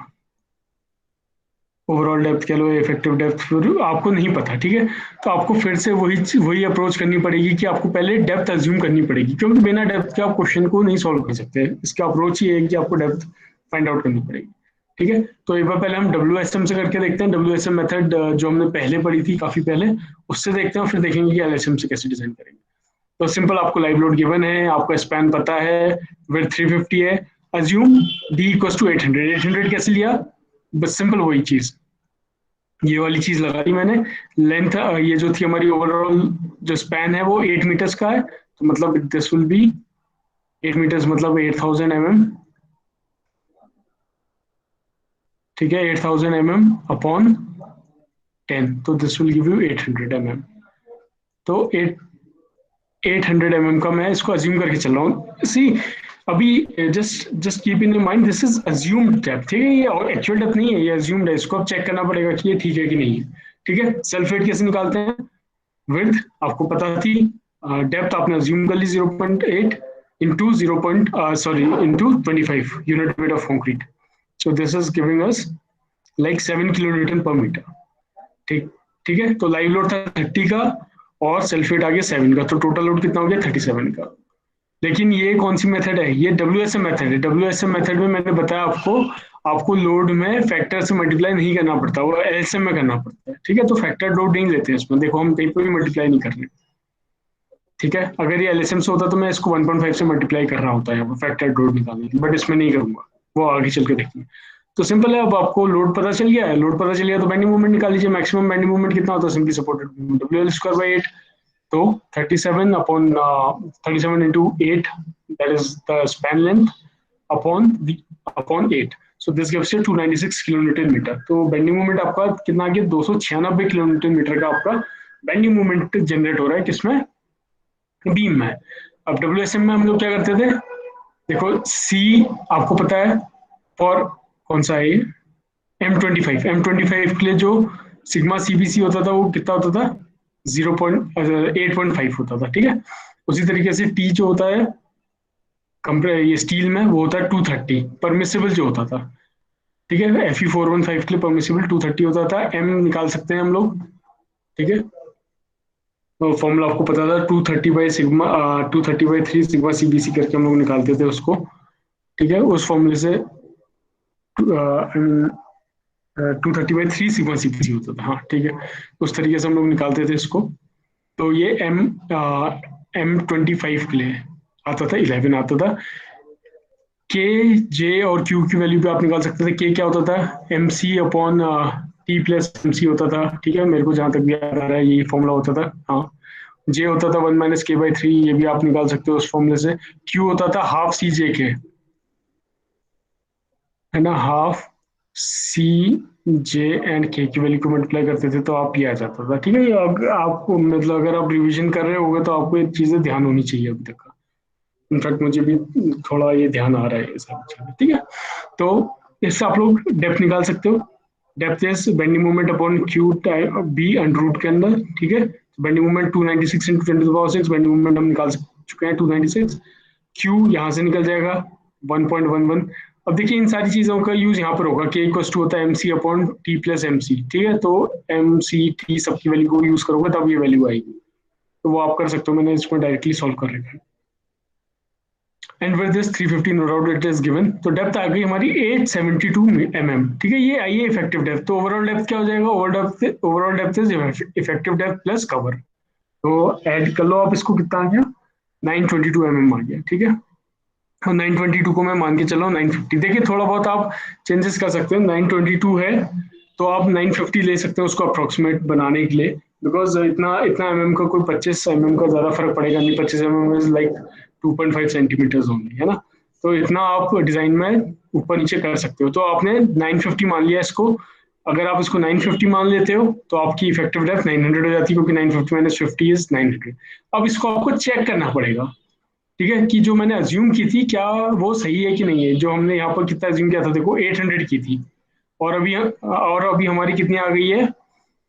ओवरऑल डेप्थ कह लो, इफेक्टिव डेप्थ आपको नहीं पता, ठीक है। तो आपको फिर से वही अप्रोच करनी पड़ेगी कि आपको पहले डेप्थ अज्यूम करनी पड़ेगी, क्योंकि बिना डेप्थ के आप क्वेश्चन को नहीं सॉल्व कर सकते। इसका अप्रोच ये है कि आपको डेप्थ फाइंड आउट करनी पड़ेगी, ठीक है। तो एक बार पहले हम WSM से करके देखते हैं। WSM मेथड जो हमने पहले पढ़ी थी काफी पहले, उससे देखते हैं, फिर देखेंगे कि LSM से कैसे डिजाइन करेंगे। तो सिंपल, आपको लाइव लोड गिवन है, आपका स्पैन पता है, विड्थ 350 है, अज्यूम d इक्वल्स टू 800। 800 कैसे लिया? बस सिंपल वही चीज, ये वाली चीज लगा दी मैंने। लेंथ ये जो थी हमारी ओवरऑल जो स्पैन है वो 8 मीटर्स का है, तो मतलब दिस विल बी 8 मीटर्स मतलब 8000 mm, ठीक है, 8000 mm अपॉन 10, तो this will give you 800 mm। तो 800 mm का मैं इसको अज्यूम करके चल रहा हूँ। सी अभी just just keep in mind this is assumed depth, ठीक है, ये एक्चुअल डेप्थ नहीं है, ये अज्यूम्ड है। इसको अब चेक करना पड़ेगा कि ये ठीक है कि नहीं है, ठीक है। सेल्फ वेट कैसे निकालते हैं? विड्थ आपको पता थी, डेप्थ आपने अज्यूम कर ली 0.8 into 0. Sorry into 25 unit weight of concrete, so this is giving us like 7 kilonewton पर मीटर, ठीक ठीक है। तो लाइव लोड था 30 का और सेल्फ वेट आ गया 7 का, तो टोटल लोड कितना हो गया? 37 का। लेकिन ये कौन सी मेथड है? ये WSM मेथड है। WSM मेथड में मैंने बताया आपको, आपको लोड में फैक्टर से मल्टीप्लाई नहीं करना पड़ता, वो LSM में करना पड़ता है, ठीक है। तो फैक्टर लोड नहीं लेते हैं इसमें, देखो हम कहीं पर भी मल्टीप्लाई नहीं कर रहे, ठीक है। अगर ये LSM से होता तो मैं इसको 1.5 से मल्टीप्लाई कर रहा होता है फैक्टर लोड निकालने के लिए, बट इसमें नहीं करूंगा, वो आगे चल के देखेंगे। तो सिंपल है, अब आपको लोड पता चल गया है। लोड पता चल गया तो बेंडिंग मोमेंट निकाल लीजिए। मैक्सिमम बेंडिंग मोमेंट कितना होता है? Simply supported WL square by 8, तो 37 upon 37 into 8, that is the span length, upon 8, so this gives you 296 kilonewton metre. तो बेंडिंग मोमेंट आपका कितना आ गया? 296 किलोन्यूटन मीटर का आपका बेंडिंग मोमेंट जनरेट हो रहा है, किसमें? बीम में। अब WSM में हम लोग क्या करते थे? देखो C आपको पता है फॉर कौन सा है ये? M25 के लिए जो सिग्मा CBC होता था वो कितना होता था? 8.5 होता था, ठीक है। उसी तरीके से T जो होता है ये स्टील में वो होता है 230 परमिसिबल जो होता था, ठीक है। Fe415 के लिए परमिसिबल 230 होता था। M निकाल सकते हैं हम लोग, ठीक है। तो फॉर्मूला आपको पता था 230/3 सिग्मा CBC करके हम लोग निकालते थे उसको, ठीक है। उस फॉर्मूले से 230/3 सिग्मा CBC होता था, हाँ ठीक है। उस तरीके से हम लोग निकालते थे इसको। तो ये M25 के लिए आता था 11 आता था। K, J और Q की वैल्यू भी आप निकाल सकते थे। K क्या होता था? MC upon T plus MC होता था, ठीक है। मेरे को जहां तक भी याद आ रहा है यही फॉर्मूला होता था, हाँ। J होता था 1-K/3, ये भी आप निकाल सकते हो उस फॉर्मूले से। Q होता था हाफ CJK, है ना, हाफ CJ एंड K की वैल्यू को मल्टीप्लाई करते थे तो आप ये आ जाता था, ठीक है। आपको मतलब अगर आप रिवीजन कर रहे होगे तो आपको ये चीजें ध्यान होनी चाहिए अभी तक का। इनफैक्ट मुझे भी थोड़ा ये ध्यान आ रहा है ये सब चीजें, ठीक है। तो इससे आप लोग डेप्थ निकाल सकते हो। Depth is bending moment upon Q time B under root के अंदर, ठीक है। Bending moment 296 into 10⁻6, bending moment हम निकाल चुके हैं 296। Q यहाँ से निकल जाएगा 1.11। अब देखिए इन सारी चीजों का यूज यहाँ पर होगा। K इक्वल टू होता है MC upon T plus MC, ठीक है। तो MC T सबकी वैल्यू को यूज करोगे तब ये वैल्यू आएगी, तो वो आप कर सकते हो। मैंने इसको डायरेक्टली सॉल्व कर रखा है। And with this 350 no doubt it is given. तो डेप्थ आ गई हमारी 872 mm, ठीक है। ये आई है इफेक्टिव डेप्थ। तो ओवरऑल डेप्थ क्या हो जाएगा? Overall depth is effective depth plus cover. तो ऐड कर लो आप इसको, कितना आ गया? 922 mm आ गया, ठीक है। और 922 को मैं मान के चला हूँ 950। देखिए थोड़ा बहुत आप चेंजेस कर सकते हो। 922 है तो आप 950 ले सकते हो उसको अप्रोक्सीमेट बनाने के लिए, बिकॉज इतना इतना mm का कोई 25 mm का ज्यादा फर्क पड़ेगा नहीं। 25 mm इज लाइक 2.5 सेंटीमीटर होंगे, है ना। तो इतना आप डिजाइन में ऊपर नीचे कर सकते हो। तो आपने 950 मान लिया इसको, अगर आप इसको 950 मान लेते हो तो आपकी इफेक्टिव डेप्थ 900 हो जाती है, क्योंकि 950 माइनस 50 इज 900। अब इसको आपको चेक करना पड़ेगा, ठीक है, कि जो मैंने अज्यूम की थी क्या वो सही है कि नहीं है। जो हमने यहाँ पर कितना अज्यूम किया था, देखो 800 की थी, और अभी हमारी कितनी आ गई है,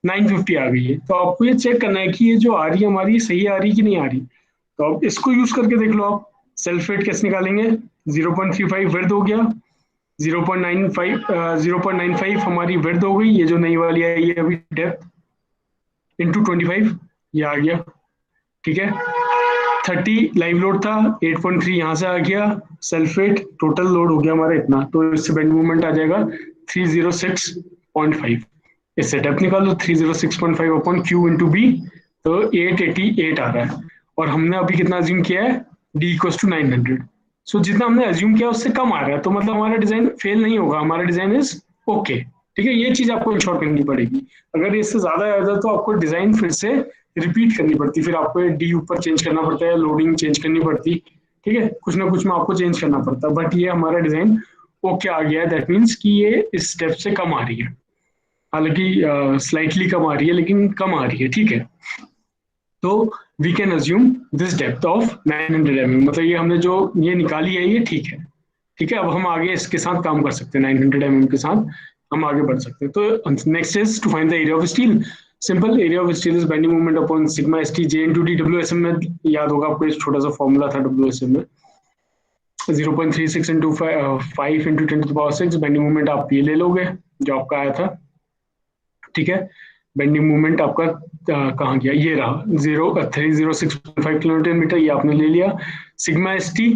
950 आ गई है। तो आपको ये चेक करना है कि ये जो आ रही है हमारी सही आ रही है कि नहीं आ रही। तो आप इसको यूज करके देख लो। आप सेल्फ वेट कैसे निकालेंगे, 0.35 विड्थ हो गया, 0.95 हमारी विड्थ हो गई, ये जो नई वाली है ये अभी डेप्थ, इंटू 25 ये आ गया, ठीक है। 30 लाइव लोड था, 8.3 यहाँ से आ गया, सेल्फ वेट टोटल लोड हो गया हमारा इतना, तो इससे बेंड मूवमेंट आ जाएगा 306.5। इससे डेप्थ निकाल लो, 306.5 अपॉन क्यू इंटू बी, तो 888 आ रहा है। और हमने अभी कितना अज्यूम किया है, डी इक्वल्स टू 900। सो जितना हमने अज्यूम किया उससे कम आ रहा है, तो मतलब हमारा डिजाइन फेल नहीं होगा, हमारा डिजाइन इज ओके, ठीक है। ये चीज आपको इंश्योर करनी पड़ेगी। अगर इससे ज्यादा आ जाए तो आपको डिजाइन फिर से रिपीट करनी पड़ती, फिर आपको डी ऊपर चेंज करना पड़ता है, लोडिंग चेंज करनी पड़ती, ठीक है, कुछ ना कुछ में आपको चेंज करना पड़ता है। बट ये हमारा डिजाइन ओके आ गया है, दैट मीन्स कि ये इस स्टेप से कम आ रही है, हालांकि स्लाइटली कम आ रही है लेकिन कम आ रही है, ठीक है। तो we can assume this depth of 900 mm, मतलब ये हमने जो ये निकाली है ये ठीक है, ठीक है। अब हम आगे इसके साथ काम कर सकते हैं, 900 mm के साथ हम आगे बढ़ सकते हैं। तो next is to find the area of steel. Simple, area of steel is bending moment upon sigma S T J into D. WSM में याद होगा आपको, एक छोटा सा फॉर्मूला था डब्ल्यूएसएम में, 0.36 इंटू 5 इंटू 10⁶। बेंडिंग मोमेंट आप ये ले लोगे जो आपका आया था, ठीक है। बेंडिंग मूवमेंट आपका कहाँ गया, ये रहा 306.5 किलोमीटर मीटर, ये आपने ले लिया। सिग्मा एस टी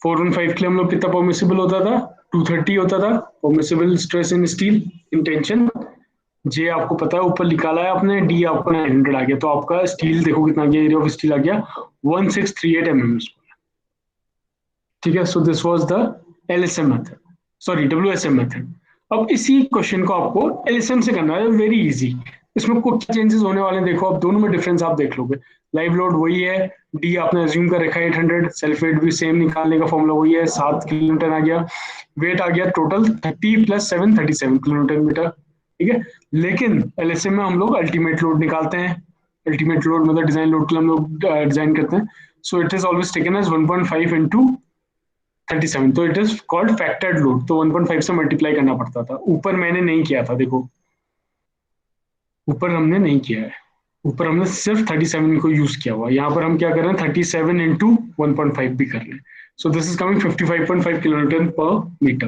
415 के लिए हम लोग कितना परमिसिबल होता था, 230 होता था permissible stress in steel in tension. J आपको पता है ऊपर निकाला है आपने, डी आपको 900 आ गया, तो आपका स्टील देखो कितना गया, एरिया ऑफ स्टील आ गया 1638 mm, ठीक है। So this was the LSM method, sorry WSM method. अब इसी क्वेश्चन को आपको एलएसएम से करना है, वेरी इजी। इसमें कुछ चेंजेस होने वाले हैं, देखो आप दोनों में डिफरेंस आप देख लोगे। लाइव लोड वही है, डी आपने अज्यूम कर रखा है 800, सेल्फ वेट भी सेम, निकालने का फॉर्मूला वही है, 7 किलोमीटर आ गया, वेट आ गया टोटल 30 + 7 37 किलोमीटर मीटर, ठीक है। लेकिन एलएसएम में हम लोग अल्टीमेट लोड निकालते हैं, अल्टीमेट लोड मतलब डिजाइन लोड के लिए हम लोग डिजाइन करते हैं। So it is always taken as 1.5 into 37, तो it is called factored load, तो 1.5 से मल्टीप्लाई करना पड़ता था। ऊपर मैंने नहीं किया था, देखो ऊपर हमने नहीं किया है, ऊपर हमने सिर्फ 37 को यूज किया हुआ। यहाँ पर हम क्या कर रहे हैं, 37 इंटू 1.5 भी कर रहे हैं। So this is coming 55.5 kilometre पर मीटर।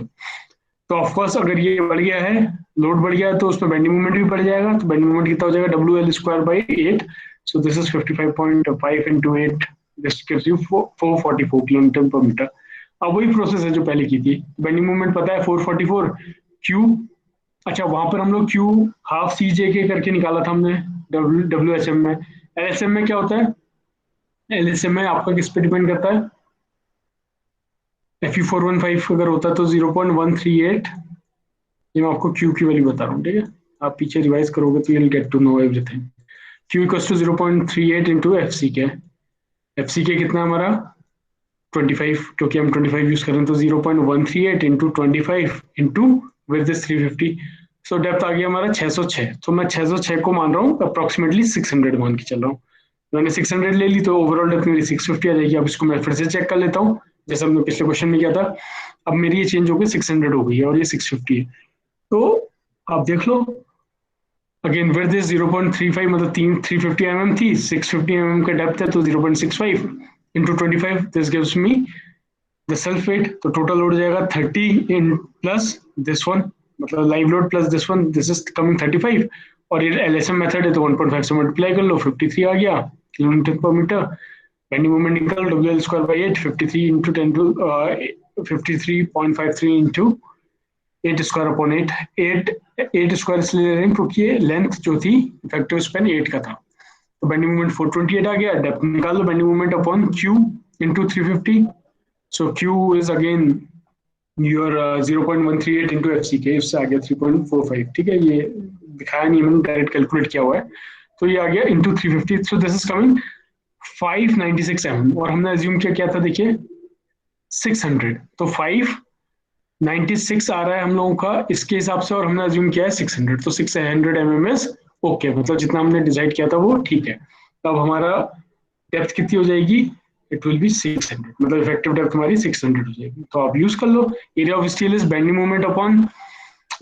तो ऑफकोर्स अगर ये बढ़ गया है, लोड बढ़ गया है, तो उसमें बेंडिंग मोमेंट भी बढ़ जाएगा। तो बेंडिंग मोमेंट कितना हो जाएगा, WL²/8। So this is 55.5 into 8, this gives you 444 kilometre पर मीटर। अब वही प्रोसेस है जो पहले की थी, बेंडिंग मोमेंट पता है 444, क्यू, अच्छा वहां पर हम लोग क्यू हाफ सी जे के करके निकाला था हमने डब्ल्यूएसएम में। एलएसएम में क्या होता है, एलएसएम में आपका किस पे डिपेंड करता है, Fe415 अगर होता है तो 0.138, ये मैं आपको क्यू की वैल्यू बता रहा हूँ, ठीक है। आप पीछे रिवाइज करोगे तो you'll get to know everything। Q equals to 0.38 into F C K, F C के कितना हमारा 25, क्योंकि हम 25 यूज कर रहे हैं, तो 0.138 into 25 into with 350। So depth आ गया हमारा 606, तो मैं 606 को मान रहा हूँ अप्रोक्सीमेटली 600 मान के चल रहा हूँ। मैंने 600 ले ली तो ओवरऑल डेप्थ मेरी 650 आ जाएगी। अब इसको मैं फिर से चेक कर लेता हूँ, जैसे हमने पिछले क्वेश्चन में किया था। अब मेरी ये चेंज हो गई 600 हो गई है और ये 650 है। तो आप देख लो अगेन विड्थ इज 0.35, मतलब 350 mm थी, 650 mm का डेप्थ है, तो 0.65 into 25, this gives me the self weight. तो टोटल लोड जाएगा 30 इन प्लस दिस वन, मतलब live load plus this one, this is coming 35। और ये एलएसएम मेथड है तो 1.5 से मल्टीप्लाई कर लो, 53 आ गया किलोमीटर पर मीटर। बेंडिंग मोमेंट निकल WL²/8, 53 into 10 to 53.53 into 8² 8 square इसलिए ले रहे हैं क्योंकि ये लेंथ जो थी इफेक्टिव स्पेन 8 का था। तो बेंडिंग मोमेंट 428 आ गया। डेप्थ निकाल लो, bending moment upon Q into 350। So Q is again your 0.138 into F C K, इससे आ गया 3.45, ठीक है। ये दिखाया नहीं, मैंने डायरेक्ट कैलकुलेट किया हुआ है, तो ये आ गया into 350। So this is coming 596 mm। और हमने अज्यूम क्या था, देखिए 600, तो 596 आ रहा है हम लोगों का इसके हिसाब से, और हमने अज्यूम किया है 600, तो 600 mm ओके, मतलब जितना हमने डिसाइड किया था वो ठीक है। तो अब हमारा डेप्थ कितनी हो जाएगी, इट विल बी 600, मतलब इफेक्टिव डेप्थ हमारी 600 हो जाएगी। तो आप यूज कर लो, area of steel is bending moment upon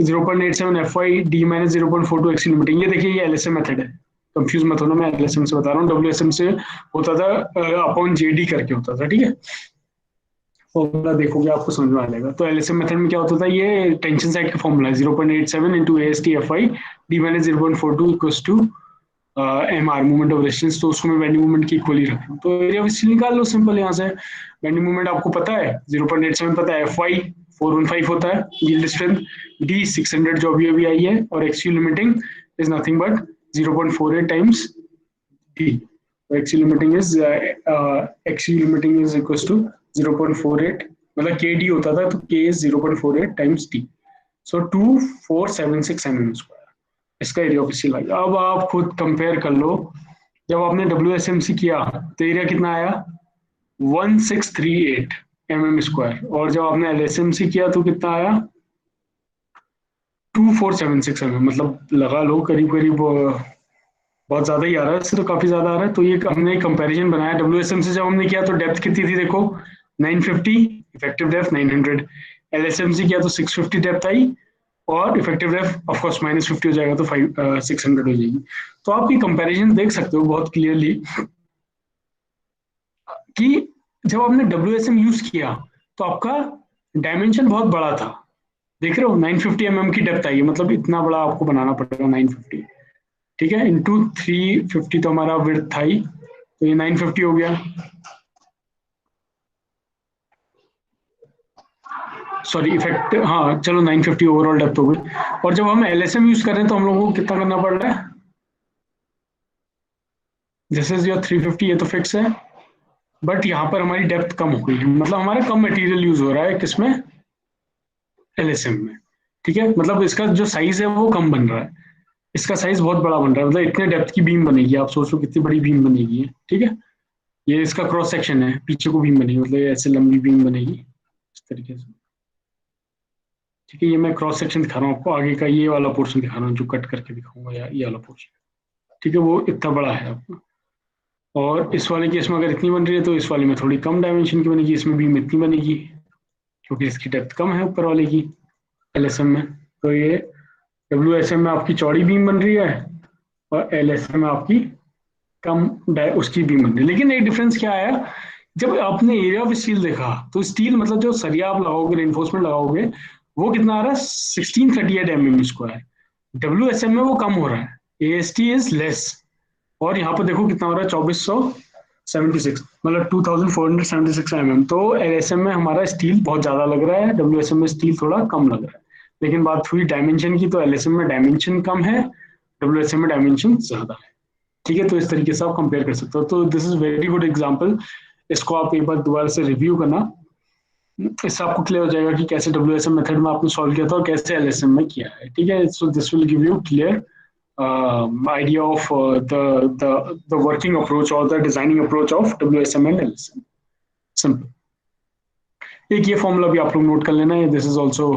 0.87 FY D minus 0.42 XC limiting. ये देखिए ये LSM मेथड है, कंफ्यूज मत होना, मैं LSM से बता रहा हूँ, WSM से होता था अपॉन JD करके होता था, ठीक है। फॉर्मूला देखोगे आपको समझ में आ जाएगा। तो LSM मेथड में क्या होता था, ये टेंशन साइड का फॉर्मूला है, 0.87 into AST FI D minus 0.42 equals to MR movement of resistance. तो उसको मैं बेंडिंग मूवमेंट की इक्वली रख लूँ, तो एरिया ऑफ स्टील निकाल लो सिंपल यहाँ से। बेंडिंग मूवमेंट आपको पता है 0.87 पता है, FI 415 होता है, यील्ड स्ट्रेंथ D 600 जो अभी अभी आई है, और XU limiting is nothing but 0.48 times D। XU limiting is XU limiting is equals to 0.48, मतलब KD होता था, तो K is 0.48 times D, so 2476 mm square इसका एरिया ऑफ स्टील। अब आप खुद कंपेयर कर लो, जब आपने WSMC किया तो एरिया कितना आया 1638 mm स्क्वायर, और जब आपने LSMC किया तो कितना आया 2476 mm, मतलब लगा लो करीब करीब बहुत ज्यादा ही आ रहा है, इससे तो काफी ज्यादा आ रहा है। तो ये हमने कंपैरिजन बनाया WSM से, जब हमने किया तो डेप्थ कितनी थी देखो 950, इफेक्टिव डेप्थ 900, LSM से किया तो 650 डेप्थ आई, और इफेक्टिव डेप्थ ऑफ कोर्स -50 हो जाएगा तो 600 हो जाएगी। तो आप ये कंपैरिजन देख सकते हो बहुत क्लियरली कि जब आपने WSM यूज किया तो आपका डायमेंशन बहुत बड़ा था, देख रहे हो 950 mm की डेप्थ आई है, मतलब इतना बड़ा आपको बनाना पड़ेगा 950, ठीक है, इंटू 350 तो हमारा विड्थ था ही, तो ये 950 हो गया, सॉरी इफेक्ट, हाँ चलो 950 ओवरऑल डेप्थ हो गई। और जब हम LSM यूज कर रहे हैं तो हम लोगों को कितना करना पड़ रहा है, जैसे योर 350 ये तो फिक्स है, बट यहाँ पर हमारी डेप्थ कम हो गई है, मतलब हमारा कम मटेरियल यूज हो रहा है किसमें, LSM में, ठीक है, मतलब इसका जो साइज है वो कम बन रहा है, इसका साइज बहुत बड़ा बन रहा है, मतलब इतने डेप्थ की बीम बनेगी, आप सोचो कितनी बड़ी बीम बनेगी, ठीक है। ये इसका क्रॉस सेक्शन है, पीछे को बीम बनेगी, मतलब ये ऐसे लंबी बीम बनेगी इस तरीके से, ठीक है। ये मैं क्रॉस सेक्शन दिखा रहा हूँ आपको, आगे का ये वाला पोर्शन दिखा रहा हूँ जो कट करके दिखाऊंगा, या ये वाला पोर्शन, ठीक है, वो इतना बड़ा है आपको। और इस वाले केस में अगर इतनी बन रही है तो इस वाले में थोड़ी कम डायमेंशन की बनेगी, इसमें बीम इतनी बनेगी क्योंकि इसकी डेप्थ कम है ऊपर वाले की LSM में। तो ये WSM में आपकी चौड़ी बीम बन रही है और LSM में आपकी कम उसकी बीम बन रही है। लेकिन एक डिफरेंस क्या आया, जब आपने एरिया ऑफ स्टील देखा तो स्टील मतलब जो सरिया आप लगाओगे, रेनफोर्समेंट लगाओगे, वो कितना आ रहा है 1638 mm स्क्वायर, WSM में वो कम हो रहा है, AST इज लेस, और यहाँ पर देखो कितना हो रहा है 2476, मतलब 2476 mm। तो LSM में हमारा स्टील बहुत ज्यादा लग रहा है, WSM में स्टील थोड़ा कम लग रहा है। लेकिन बात हुई डायमेंशन की, तो LSM में डायमेंशन कम है, WSM में डायमेंशन ज्यादा है, ठीक है। तो इस तरीके से आप कंपेयर कर सकते हो। तो this is very good example, इसको आप एक बार दोबारा से रिव्यू करना, इससे आपको क्लियर हो जाएगा कि कैसे WSM मेथड में आपने सॉल्व किया था और कैसे LSM में किया है, ठीक है। So this will give you clear idea of the working approach or the designing approach of WSM and LSM, simple। एक ये फॉर्मूला भी आप लोग नोट कर लेना है, this is also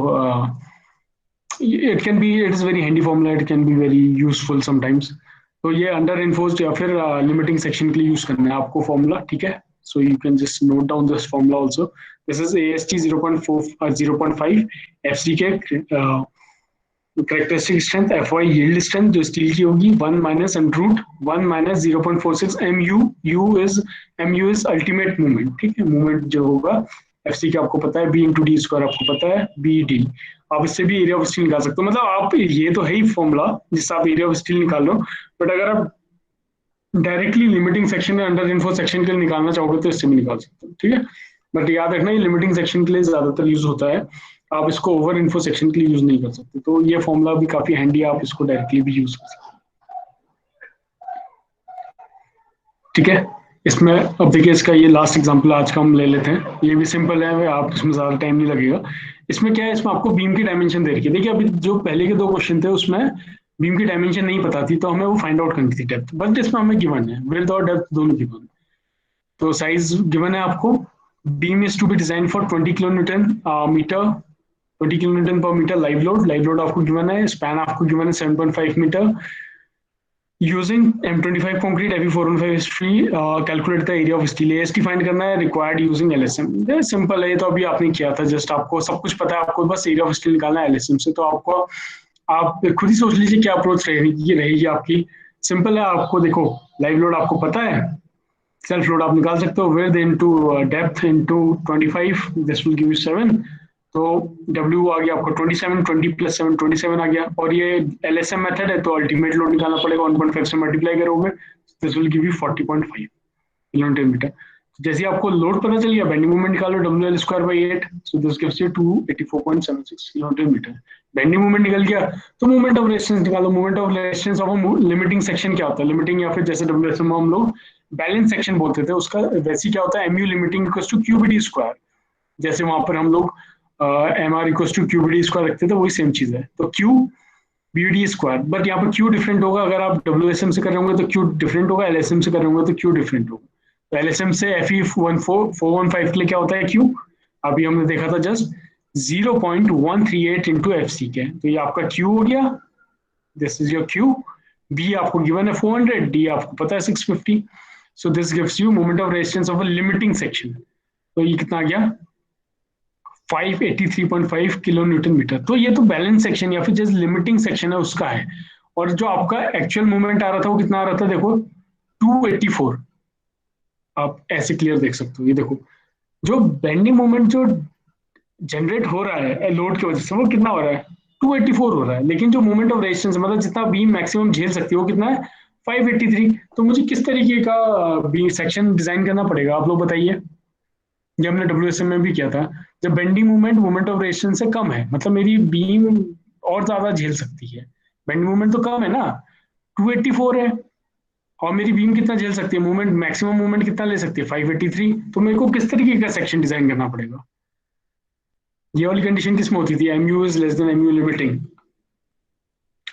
it can be, it is very handy formula, it can be very useful sometimes. तो ये अंडर इन्फोर्स्ड या फिर लिमिटिंग सेक्शन के लिए यूज करना है आपको फॉर्मूला, ठीक है। So you can just note down this formula also. This is AST 0.5 FCK characteristic strength FY yield strength जो स्टील की होगी 1 minus √ 1 minus 0.46 MU, MU is ultimate movement, ठीक है, मूवमेंट जो होगा FC का आपको पता है, B × D स्क्वायर आपको पता है, BD। आप इससे भी एरिया ऑफ स्टील निकाल सकते हो, मतलब आप ये तो है ही फॉर्मूला जिससे आप एरिया ऑफ स्टील निकाल लो, बट अगर आप डायरेक्टली लिमिटिंग सेक्शन या अंडर इन्फो सेक्शन के लिए निकालना चाहोगे तो इससे भी निकाल सकते हो, ठीक है। बट याद रखना ये लिमिटिंग सेक्शन के लिए ज्यादातर यूज होता है, आप इसको ओवर इन्फो सेक्शन के लिए यूज नहीं कर सकते। तो ये फॉर्मूला भी काफी हैंडी है, आप इसको डायरेक्टली भी यूज कर सकते हैं, ठीक है। इसमें अब देखिए इसका ये लास्ट एग्जांपल आज का हम ले लेते हैं, ये भी सिंपल है, आप इसमें ज्यादा टाइम नहीं लगेगा। इसमें क्या है, इसमें आपको बीम की डायमेंशन दे रखी है। देखिए अभी जो पहले के 2 क्वेश्चन थे उसमें बीम की डायमेंशन नहीं पता थी, तो हमें वो फाइंड आउट करनी थी डेप्थ, बट इसमें हमें गिवन है विड्थ और डेप्थ दोनों गिवन है। तो साइज गिवन है आपको beam is to be designed for 20 kilonewton meter 20 kilonewton per meter live load आपको गिवन है, स्पैन आपको गिवन है 7.5 metre. Using M25 concrete Fe415 history calculate the area of steel. AST find करना है रिक्वायर्ड यूजिंग LSM. सिंपल है, ये तो अभी आपने किया था, जस्ट आपको सब कुछ पता है, आपको बस एरिया ऑफ स्टील निकालना है LSM से. तो आपको आप खुद ही सोच लीजिए क्या अप्रोच रहेगी आपकी. सिंपल है, आपको देखो लाइव लोड आपको पता है, सेल्फ लोड आप निकाल सकते हो, width into depth into 25, this will give you 7. तो W आ गया आपको 27, 20 प्लस 7 27 आ गया. और ये LSM मेथड है, तो अल्टीमेट लोड निकालना पड़ेगा, 1.5 से मल्टीप्लाई करोगे, this will give you 40.5 kilonewton metre. जैसे ही आपको लोड पता चल गया, बेंडिंग मोमेंट निकालो WL square by 8, so this gives you 284.76 kilonewton metre. Bending moment निकल गया, तो मोमेंट ऑफ रेजिस्टेंस निकालो. Moment of resistance of limiting section क्या होता है, लिमिटिंग या फिर जैसे WSM हम लोग बैलेंस सेक्शन बोलते थे, उसका वैसे क्या होता है, MU limiting equals to QBD square. जैसे वहां पर हम लोग MR equals to QBD square रखते थे, वही सेम चीज है. तो QBD स्क्वायर, बट यहाँ पर Q डिफरेंट होगा. अगर आप WSM से कर रहे होंगे तो Q डिफरेंट होगा, LSM से कर रहे होंगे तो Q डिफरेंट होगा. तो LSM से Fe415 के लिए क्या होता है Q, अभी हमने देखा था जस्ट 0.138 इंटू FC के. तो ये आपका Q हो गया, this is your Q. B आपको गिवन है 400, D आपको पता है 650. सो this gives you moment of resistance of a limiting section. तो ये कितना आ गया, 583.5 किलो न्यूटन मीटर. तो ये तो बैलेंस सेक्शन या फिर जैसे लिमिटिंग सेक्शन है उसका है. और जो आपका एक्चुअल मूवमेंट आ रहा था वो कितना आ रहा था, देखो 284. आप ऐसे क्लियर देख सकते हो, ये देखो जो बेंडिंग मोमेंट जो जनरेट हो रहा है लोड की वजह से, वो कितना हो रहा है, 284 हो रहा है. लेकिन जो मोमेंट ऑफ रेजिस्टेंस मतलब जितना बीम मैक्सिमम झेल सकती है वो कितना है, 583. तो मुझे किस तरीके का बीम सेक्शन डिजाइन करना पड़ेगा, आप लोग बताइए. ये हमने WSM में भी किया था. जब bending movement moment of resistance से कम है, मतलब मेरी बीम और ज्यादा झेल सकती है. बेंडिंग मूवमेंट तो कम है ना, 284 है, और मेरी बीम कितना झेल सकती है, मूवमेंट मैक्सिमम मूवमेंट कितना ले सकती है, 583. तो मेरे को किस तरीके का सेक्शन डिजाइन करना पड़ेगा. ये वाली कंडीशन किसमें होती थी, MU is less than MU limiting.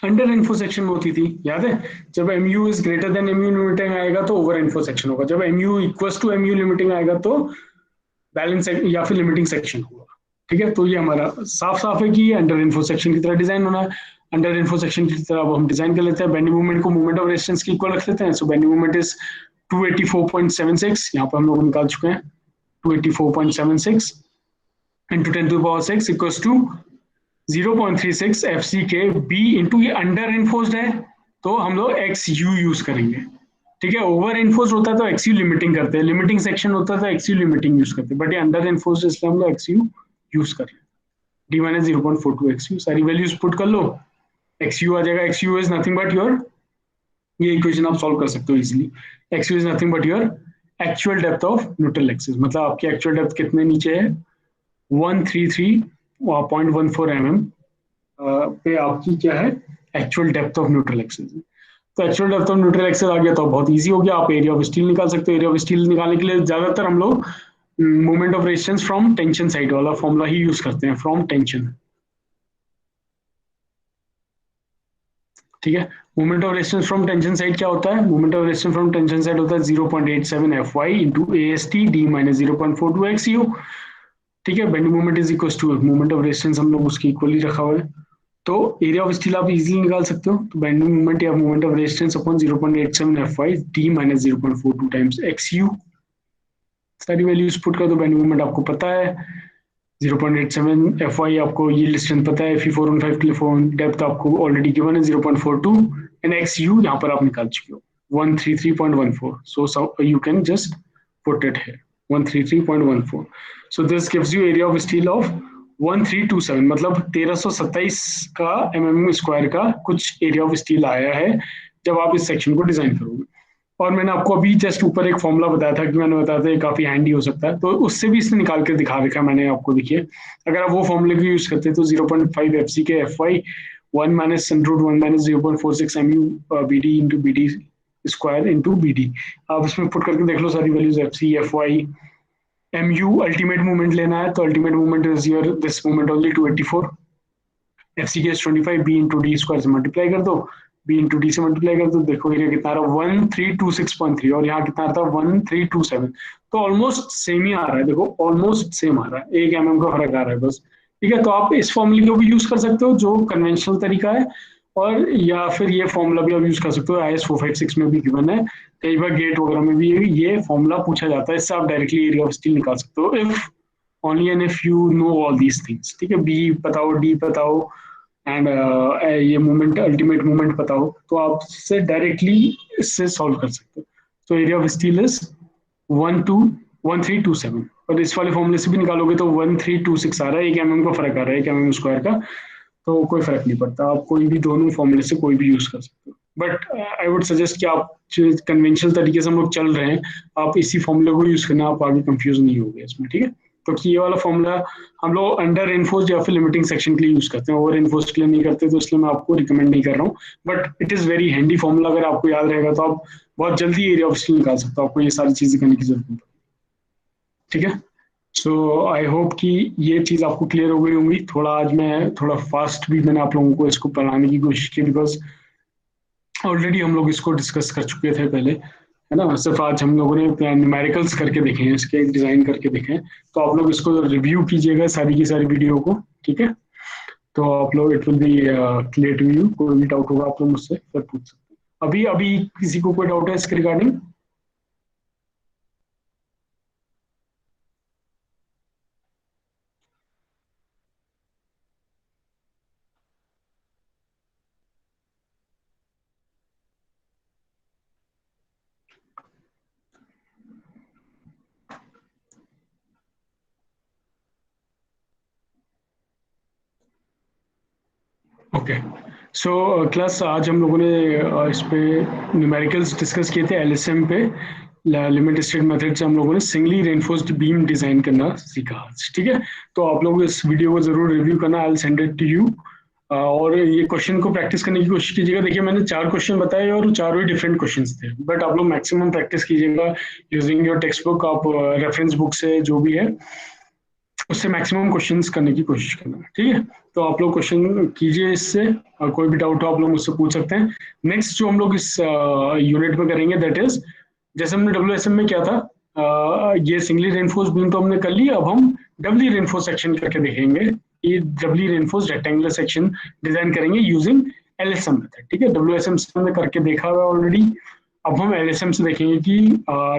Under info section में होती थी, याद है. जब MU is greater than MU limiting आएगा तो ओवर इन्फो सेक्शन होगा. जब MU equals to MU limiting आएगा तो बैलेंस या फिर लिमिटिंग सेक्शन होगा. ठीक है, तो ये हमारा साफ साफ है कि ये अंडर इन्फो सेक्शन की तरह डिजाइन होना है. अंडर इन्फो सेक्शन की तरह अब हम डिजाइन कर लेते हैं. बेंडिंग मूवमेंट को मूवमेंट ऑफ रेजिस्टेंस की इक्वल रख लेते हैं. सो बेंडिंग मूवमेंट इज 284.76, यहाँ पर हम लोग निकाल चुके हैं 284.76 into 10 to the power 6 equals to 0.36 FCK B into ये अंडर इन्फोर्स्ड है तो हम लोग XU यूज करेंगे. ठीक है, ओवर इन्फोर्स्ड होता है तो XU लिमिटिंग करते हैं, लिमिटिंग सेक्शन होता है तो XU लिमिटिंग यूज करते हैं, बट ये अंडर इन्फोर्स्ड इसलिए हम लोग XU यूज कर रहे हैं. D minus 0.42 XU, सारी वैल्यूज पुट कर लो, XU आ जाएगा. XU is nothing but your, ये इक्वेशन आप सॉल्व कर सकते हो easily. XU is nothing but your actual depth of neutral axis. मतलब आपकी एक्चुअल डेप्थ कितने नीचे है, 133.14 mm पे आपकी क्या है, actual depth of neutral axis. तो actual depth of neutral axis आ गया तो बहुत इजी हो गया, आप एरिया ऑफ स्टील निकाल सकते हो. एरिया ऑफ स्टील निकालने के लिए ज्यादातर हम लोग moment of resistance from tension side वाला फॉर्मूला ही यूज करते हैं, फ्रॉम टेंशन. ठीक है, moment of resistance from tension side क्या होता है, moment of resistance from tension side होता है 0.87 Fy into AST D minus 0.42 XU. ठीक है, bending moment is equal to moment of resistance, हम लोग उसकी इक्वली रखा हुआ है. तो एरिया ऑफ स्टील आप इजीली निकाल सकते हो. तो बेंडिंग मोमेंट या moment of resistance upon 0.87 Fy D minus 0.42 times XU. सारी वैल्यूज पुट कर दो. बेंडिंग मोमेंट आपको पता है 0.87 Fy, आपको यील्ड स्ट्रेंथ पता है, Fe415 के लिए डेप्थ आपको ऑलरेडी गिवन है 0.42 एंड XU यहाँ पर आप निकाल चुके हो 133.14. So you can just put it here 133.14. So this gives you area of steel of 1327, मतलब 1327 का mm स्क्वायर का कुछ एरिया ऑफ स्टील आया है जब आप इस सेक्शन को डिजाइन करोगे. और मैंने आपको अभी जस्ट ऊपर एक फॉर्मूला बताया था कि मैंने बताया था काफी हैंडी हो सकता है, तो उससे भी इसने निकाल के दिखा रखा है मैंने आपको. देखिए अगर आप वो फॉर्मूले को यूज करते हैं तो 0.5 FCK Fy 1 minus √1 minus 0.46 MU BD into BD square into BD. आप इसमें पुट करके देख लो सारी values. FC Fy MU ultimate movement लेना है तो ultimate movement is your this movement only 284. FCK is 25, B into D square से मल्टीप्लाई कर दो, B बी इंटू डी से मल्टीप्लाई कर दो, देखो एरिया कितना आ रहा है 1326.3 और यहाँ कितना आता है 1327, तो ऑलमोस्ट सेम ही आ रहा है, देखो ऑलमोस्ट सेम आ रहा है, 1 mm का फर्क आ रहा है बस। ठीक है, तो आप इस फॉर्मूले को भी यूज कर सकते हो जो कन्वेंशनल तरीका है, और या फिर ये फॉर्मूला भी आप यूज कर सकते हो, IS 456 में भी गिवन है, कई बार गेट वगैरह में भी ये फॉर्मूला पूछा जाता है, इससे आप डायरेक्टली एरिया ऑफ स्टील निकाल सकते हो, if only and if you know all these things. ठीक है, बी बताओ, डी बताओ, एंड ये मूवमेंट, अल्टीमेट मूवमेंट बताओ, तो आप इससे डायरेक्टली इससे सॉल्व कर सकते हो। तो एरिया ऑफ स्टील इज 1327, और इस वाले फॉर्मूले से भी निकालोगे तो 1326 आ रहा है, 1 mm का फर्क आ रहा है, 1 mm स्क्वायर का, तो कोई फर्क नहीं पड़ता, आप कोई भी दोनों फॉर्मूले से कोई भी यूज कर सकते हो। बट आई वुड सजेस्ट कि आप जो कन्वेंशनल तरीके से हम लोग चल रहे हैं, आप इसी फॉर्मूले को यूज करना, आप आगे कंफ्यूज नहीं होगे इसमें। ठीक है, तो ये वाला फॉर्मूला हम लोग अंडर रेनफोर्स या फिर लिमिटिंग सेक्शन के लिए यूज करते हैं, ओवर रेनफोर्स के लिए नहीं करते, तो इसलिए मैं आपको रिकमेंड नहीं कर रहा हूँ, but it is very handy formula, अगर आपको याद रहेगा तो आप बहुत जल्दी एरिया ऑफ स्टील निकाल सकते हो, आपको ये सारी चीजें करने की जरूरत नहीं। ठीक है, सो आई होप कि ये चीज़ आपको क्लियर हो गई होंगी। थोड़ा आज मैं थोड़ा फास्ट भी मैंने आप लोगों को इसको पढ़ाने की कोशिश की, बिकॉज ऑलरेडी हम लोग इसको डिस्कस कर चुके थे पहले, है ना, सिर्फ आज हम लोगों ने न्यूमेरिकल्स करके देखे हैं, इसके डिजाइन करके देखे हैं, तो आप लोग इसको रिव्यू कीजिएगा सारी की सारी वीडियो को। ठीक है, तो आप लोग it will be clear to you, कोई भी डाउट होगा आप लोग मुझसे फिर पूछ सकते हैं। अभी अभी किसी को कोई डाउट है इसके रिगार्डिंग? ओके, सो क्लास आज हम लोगों ने इस पे न्यूमेरिकल्स डिस्कस किए थे, LSM पे लिमिट स्टेट मेथड से हम लोगों ने सिंगली रेनफोर्स्ड बीम डिजाइन करना सीखा। ठीक है, तो आप लोग इस वीडियो को जरूर रिव्यू करना, I will send it to you, और ये क्वेश्चन को प्रैक्टिस करने की कोशिश कीजिएगा। देखिए मैंने 4 क्वेश्चन बताए और चारों ही डिफरेंट क्वेश्चंस थे, बट आप लोग मैक्सिमम प्रैक्टिस कीजिएगा यूजिंग योर टेक्स्ट बुक, आप रेफरेंस बुक से जो भी है उससे मैक्सिमम क्वेश्चंस करने की कोशिश करना। ठीक है, तो आप लोग क्वेश्चन कीजिए इससे, और कोई भी डाउट हो आप लोग मुझसे पूछ सकते हैं। नेक्स्ट जो हम लोग इस यूनिट में करेंगे दैट इज, जैसे हमने WSM में किया था, ये सिंगली रेनफोर्स बीम तो हमने कर ली, अब हम डबली रेनफोर्स सेक्शन करके देखेंगे, ये डबली रेनफोर्स रेक्टेंगुलर सेक्शन डिजाइन करेंगे यूजिंग LSM मेथड। ठीक है, WSM से हमने करके देखा हुआ ऑलरेडी, अब हम LSM से देखेंगे कि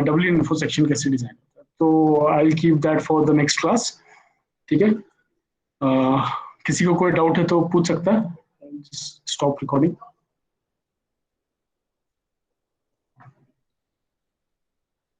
डबली रेनफोर्स सेक्शन कैसे डिजाइन होता है। तो I will keep that for the next class. ठीक है, किसी को कोई डाउट है तो पूछ सकता है। Stop recording.